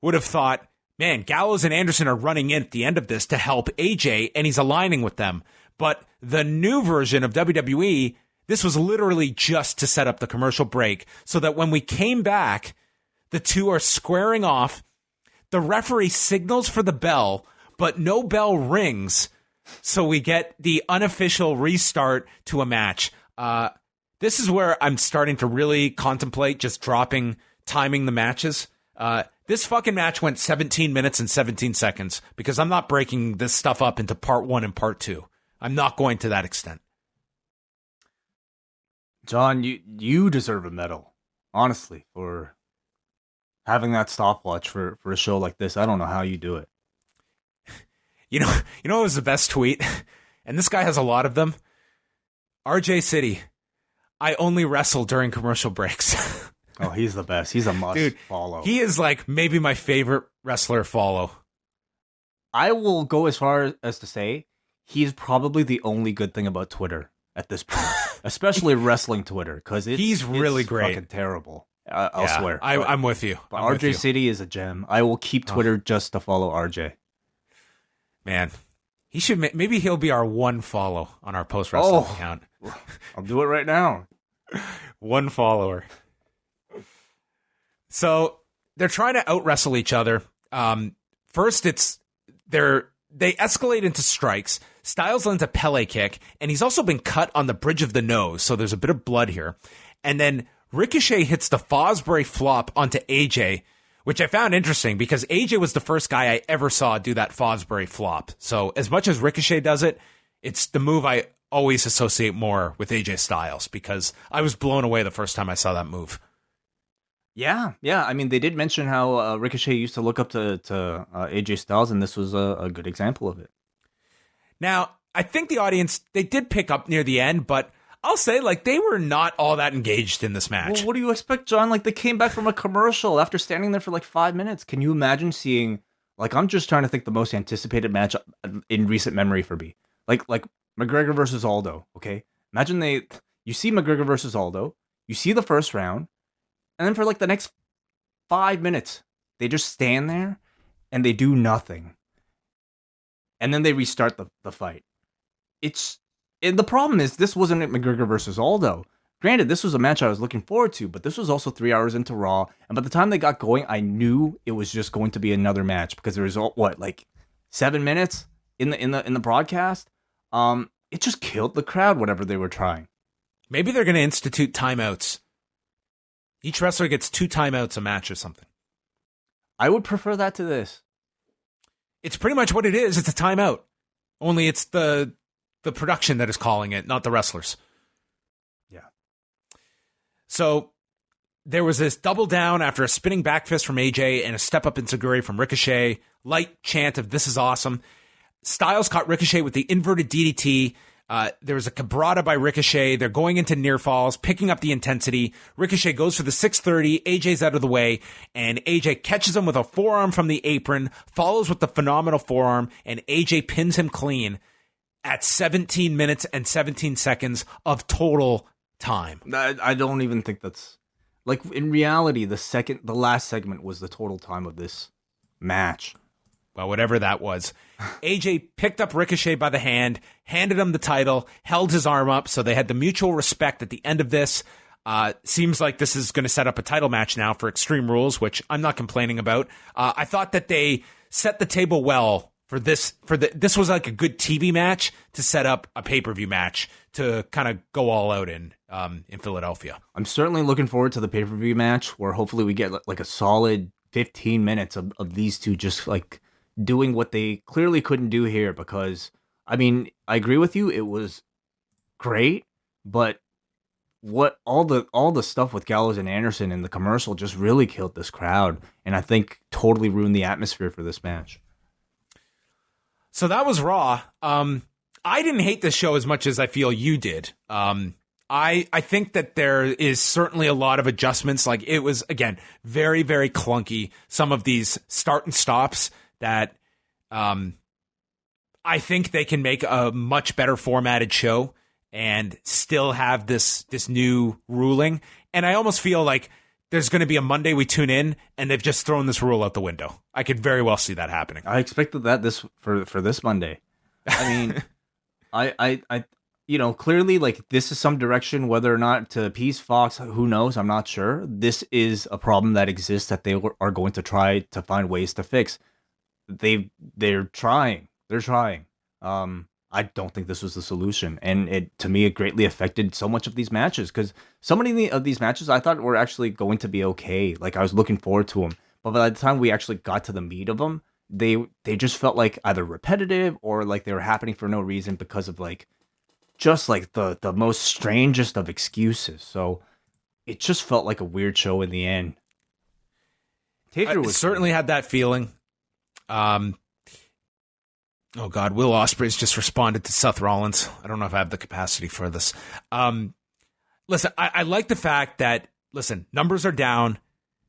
would have thought, man, Gallows and Anderson are running in at the end of this to help AJ, and he's aligning with them. But the new version of WWE, this was literally just to set up the commercial break so that when we came back, the two are squaring off. The referee signals for the bell, but no bell rings. So we get the unofficial restart to a match. This is where I'm starting to really contemplate just timing the matches. This fucking match went 17 minutes and 17 seconds because I'm not breaking this stuff up into part 1 and part 2. I'm not going to that extent. John, you deserve a medal, honestly, for having that stopwatch for a show like this. I don't know how you do it. You know what was the best tweet? And this guy has a lot of them. RJ City, I only wrestle during commercial breaks. Oh, he's the best. He's a must follow. He is like maybe my favorite wrestler follow. I will go as far as to say he's probably the only good thing about Twitter at this point, especially wrestling Twitter, because he's really great. Fucking terrible. I'll swear. I'm with you. But RJ City is a gem. I will keep Twitter just to follow RJ. Man, he should. Maybe he'll be our one follow on our post wrestling account. I'll do it right now. One follower. So they're trying to out wrestle each other. First, they escalate into strikes. Styles lands a Pele kick, and he's also been cut on the bridge of the nose, so there's a bit of blood here. And then Ricochet hits the Fosbury flop onto AJ, which I found interesting because AJ was the first guy I ever saw do that Fosbury flop. So as much as Ricochet does it, it's the move I always associate more with AJ Styles because I was blown away the first time I saw that move. Yeah. I mean, they did mention how Ricochet used to look up to AJ Styles, and this was a good example of it. Now, I think the audience, they did pick up near the end, but I'll say, like, they were not all that engaged in this match. Well, what do you expect, John? Like, they came back from a commercial after standing there for, like, 5 minutes. Can you imagine seeing, like, I'm just trying to think the most anticipated match in recent memory for me. Like McGregor versus Aldo, okay? Imagine you see McGregor versus Aldo, you see the first round, and then for, like, the next 5 minutes, they just stand there, and they do nothing. and then they restart the fight. And the problem is, this wasn't McGregor versus Aldo. Granted, this was a match I was looking forward to, but this was also 3 hours into Raw, and by the time they got going, I knew it was just going to be another match because there was like 7 minutes in the broadcast. It just killed the crowd, whatever they were trying. Maybe they're going to institute timeouts. Each wrestler gets 2 timeouts a match or something. I would prefer that to this. It's pretty much what it is. It's a timeout. Only it's the production that is calling it, not the wrestlers. Yeah. So there was this double down after a spinning back fist from AJ and a step up enziguri from Ricochet. Light chant of "This is awesome." Styles caught Ricochet with the inverted DDT. There was a cabrata by Ricochet. They're going into near falls, picking up the intensity. Ricochet goes for the 630. AJ's out of the way, and AJ catches him with a forearm from the apron, follows with the phenomenal forearm, and AJ pins him clean at 17 minutes and 17 seconds of total time. I don't even think that's... Like, in reality, the last segment was the total time of this match. Well, whatever that was. AJ picked up Ricochet by the hand, handed him the title, held his arm up, so they had the mutual respect at the end of this. Seems like this is going to set up a title match now for Extreme Rules, which I'm not complaining about. I thought that they set the table well for this. This was like a good TV match to set up a pay-per-view match to kind of go all out in Philadelphia. I'm certainly looking forward to the pay-per-view match where hopefully we get like a solid 15 minutes of these two just like doing what they clearly couldn't do here, because I mean, I agree with you, it was great, but what all the stuff with Gallows and Anderson in the commercial just really killed this crowd, and I think totally ruined the atmosphere for this match. So that was Raw. I didn't hate this show as much as I feel you did. I think that there is certainly a lot of adjustments. Like, it was, again, very, very clunky. Some of these start and stops that I think they can make a much better formatted show and still have this new ruling. And I almost feel like there's going to be a Monday we tune in and they've just thrown this rule out the window. I could very well see that happening. I expected that for this Monday. I mean, I you know, clearly, like, this is some direction, whether or not to appease Fox, who knows? I'm not sure. This is a problem that exists that they are going to try to find ways to fix. They're trying. I don't think this was the solution, and to me it greatly affected so much of these matches, because so many of these matches I thought were actually going to be okay. Like, I was looking forward to them, but by the time we actually got to the meat of them, they just felt like either repetitive or like they were happening for no reason because of like just like the most strangest of excuses. So it just felt like a weird show in the end. Taker was certainly had that feeling. Oh God, Will Ospreay's just responded to Seth Rollins. I don't know if I have the capacity for this. Listen, I like the fact that, numbers are down.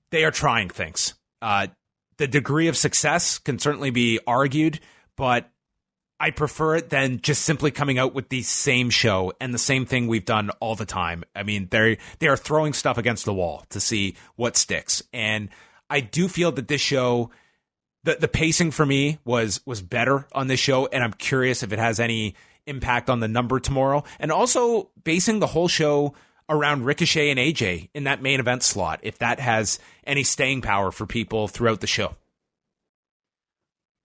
They are trying things. The degree of success can certainly be argued, but I prefer it than just simply coming out with the same show and the same thing we've done all the time. I mean, they are throwing stuff against the wall to see what sticks. And I do feel that this show, the pacing for me was better on this show, and I'm curious if it has any impact on the number tomorrow. And also basing the whole show around Ricochet and AJ in that main event slot, if that has any staying power for people throughout the show.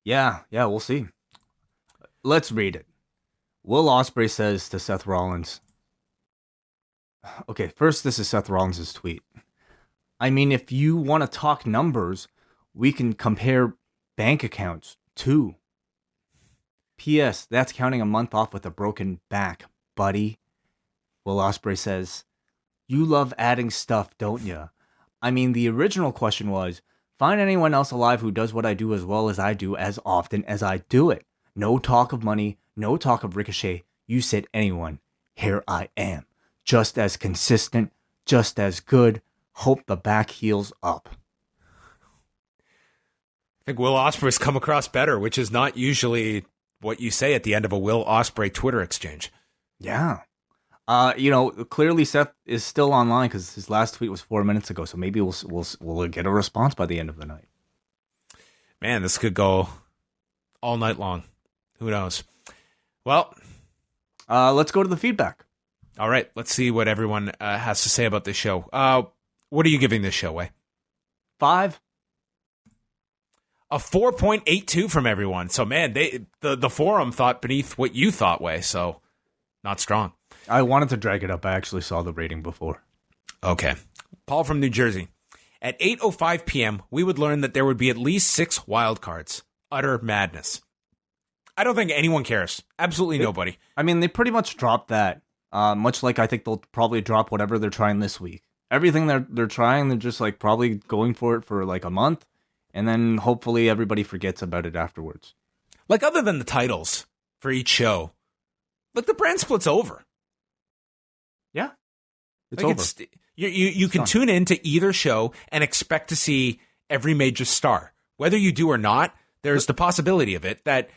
Yeah, we'll see. Let's read it. Will Ospreay says to Seth Rollins. Okay, first, this is Seth Rollins' tweet. I mean, if you want to talk numbers, we can compare bank accounts too. P.S. That's counting a month off with a broken back, buddy. Will Ospreay says, you love adding stuff, don't ya? I mean, the original question was, find anyone else alive who does what I do as well as I do as often as I do it. No talk of money, no talk of Ricochet. You said anyone. Here I am. Just as consistent, just as good. Hope the back heals up. I think Will Ospreay's come across better, which is not usually what you say at the end of a Will Ospreay Twitter exchange. Yeah. Clearly Seth is still online because his last tweet was 4 minutes ago, so maybe we'll get a response by the end of the night. Man, this could go all night long. Who knows? Well, let's go to the feedback. All right. Let's see what everyone has to say about this show. What are you giving this show, Way? 5. A 4.82 from everyone. So, man, the forum thought beneath what you thought, Way. So, not strong. I wanted to drag it up. I actually saw the rating before. Okay. Paul from New Jersey. At 8:05 p.m., we would learn that there would be at least 6 wild cards. Utter madness. I don't think anyone cares. Absolutely nobody. I mean, they pretty much dropped that. Much like I think they'll probably drop whatever they're trying this week. Everything they're trying, they're just like probably going for it for like a month, and then hopefully everybody forgets about it afterwards. Like, other than the titles for each show, like, the brand split's over. Yeah, it's like over. You can tune in to either show and expect to see every major star. Whether you do or not, there's the possibility of it that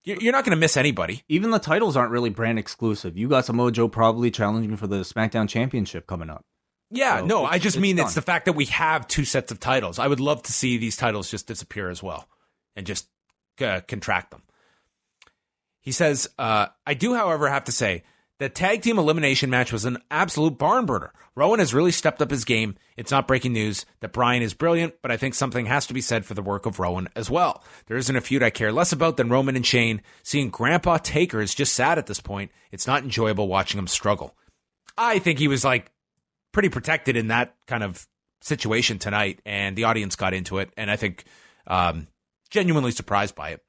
you're not going to miss anybody. Even the titles aren't really brand exclusive. You got Samoa Joe probably challenging for the SmackDown Championship coming up. Yeah, so no, I just mean done. it's the fact that we have 2 sets of titles. I would love to see these titles just disappear as well and just contract them. He says, I do, however, have to say, the tag team elimination match was an absolute barn burner. Rowan has really stepped up his game. It's not breaking news that Bryan is brilliant, but I think something has to be said for the work of Rowan as well. There isn't a feud I care less about than Roman and Shane. Seeing Grandpa Taker is just sad at this point. It's not enjoyable watching him struggle. I think he was like pretty protected in that kind of situation tonight, and the audience got into it, and I think genuinely surprised by it.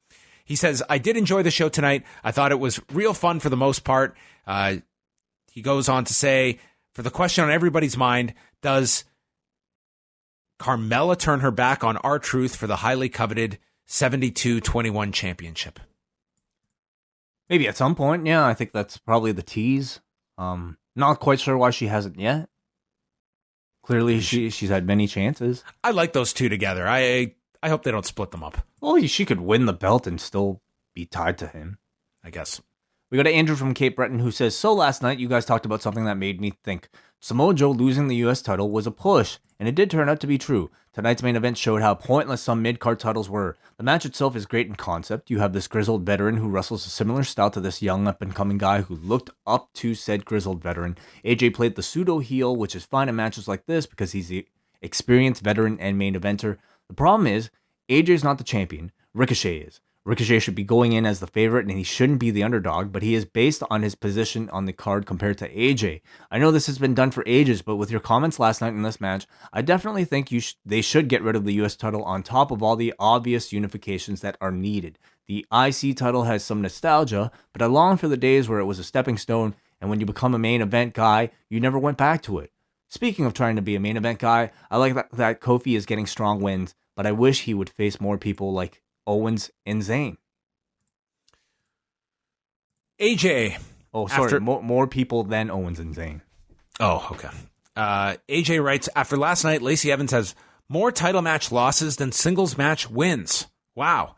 He says, I did enjoy the show tonight. I thought it was real fun for the most part. He goes on to say, for the question on everybody's mind, does Carmella turn her back on R-Truth for the highly coveted 72-21 championship? Maybe at some point, yeah. I think that's probably the tease. Not quite sure why she hasn't yet. Clearly, she's had many chances. I like those two together. I hope they don't split them up. Well, she could win the belt and still be tied to him, I guess. We got Andrew from Cape Breton who says, so last night you guys talked about something that made me think. Samoa Joe losing the U.S. title was a push, and it did turn out to be true. Tonight's main event showed how pointless some mid-card titles were. The match itself is great in concept. You have this grizzled veteran who wrestles a similar style to this young up-and-coming guy who looked up to said grizzled veteran. AJ played the pseudo-heel, which is fine in matches like this because he's the experienced veteran and main eventer. The problem is, AJ's not the champion. Ricochet is. Ricochet should be going in as the favorite, and he shouldn't be the underdog, but he is based on his position on the card compared to AJ. I know this has been done for ages, but with your comments last night in this match, I definitely think they should get rid of the US title on top of all the obvious unifications that are needed. The IC title has some nostalgia, but I long for the days where it was a stepping stone, and when you become a main event guy, you never went back to it. Speaking of trying to be a main event guy, I like that Kofi is getting strong wins, but I wish he would face more people like Owens and Zayn. AJ. Oh, sorry. More people than Owens and Zayn. Oh, okay. AJ writes, after last night, Lacey Evans has more title match losses than singles match wins. Wow.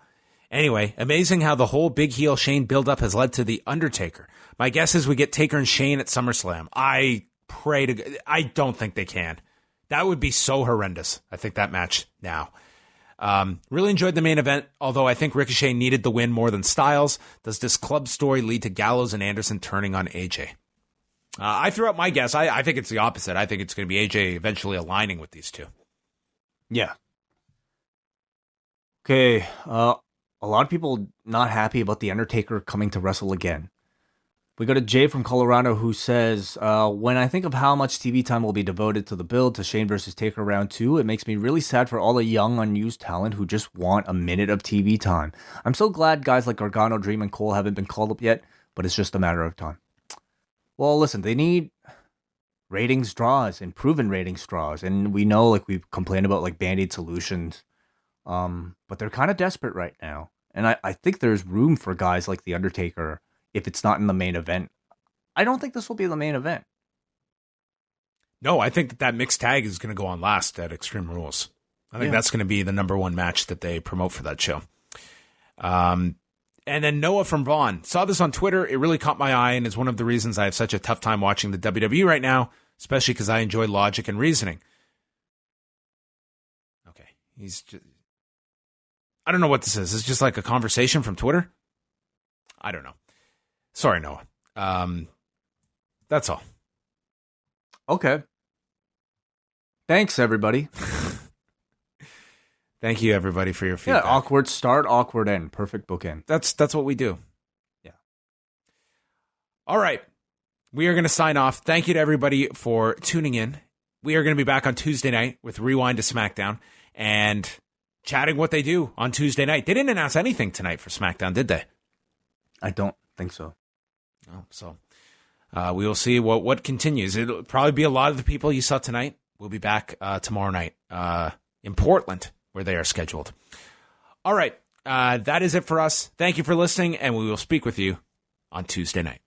Anyway, amazing how the whole big heel Shane buildup has led to the Undertaker. My guess is we get Taker and Shane at SummerSlam. I don't think they can. That would be so horrendous. I think that match now. Really enjoyed the main event, although I think Ricochet needed the win more than Styles. Does this club story lead to Gallows and Anderson turning on AJ? I threw out my guess. I think it's the opposite. I think it's going to be AJ eventually aligning with these two. Yeah. Okay. A lot of people not happy about The Undertaker coming to wrestle again. We go to Jay from Colorado who says, when I think of how much TV time will be devoted to the build to Shane versus Taker round 2, it makes me really sad for all the young, unused talent who just want a minute of TV time. I'm so glad guys like Gargano, Dream, and Cole haven't been called up yet, but it's just a matter of time. Well, listen, they need ratings draws and proven ratings draws, and we know, like, we've complained about, like, Band-Aid solutions, but they're kind of desperate right now, and I think there's room for guys like The Undertaker if it's not in the main event. I don't think this will be the main event. No, I think that mixed tag is going to go on last at Extreme Rules. I think that's going to be the number one match that they promote for that show. And then Noah from Vaughn. Saw this on Twitter. It really caught my eye and is one of the reasons I have such a tough time watching the WWE right now, especially because I enjoy logic and reasoning. Okay. I don't know what this is. It's just like a conversation from Twitter? I don't know. Sorry, Noah. That's all. Okay. Thanks, everybody. Thank you, everybody, for your feedback. Yeah, awkward start, awkward end. Perfect bookend. That's what we do. Yeah. All right. We are going to sign off. Thank you to everybody for tuning in. We are going to be back on Tuesday night with Rewind to SmackDown and chatting what they do on Tuesday night. They didn't announce anything tonight for SmackDown, did they? I don't think so. Oh, so we will see what continues. It'll probably be a lot of the people you saw tonight. We'll be back tomorrow night in Portland, where they are scheduled. All right. That is it for us. Thank you for listening, and we will speak with you on Tuesday night.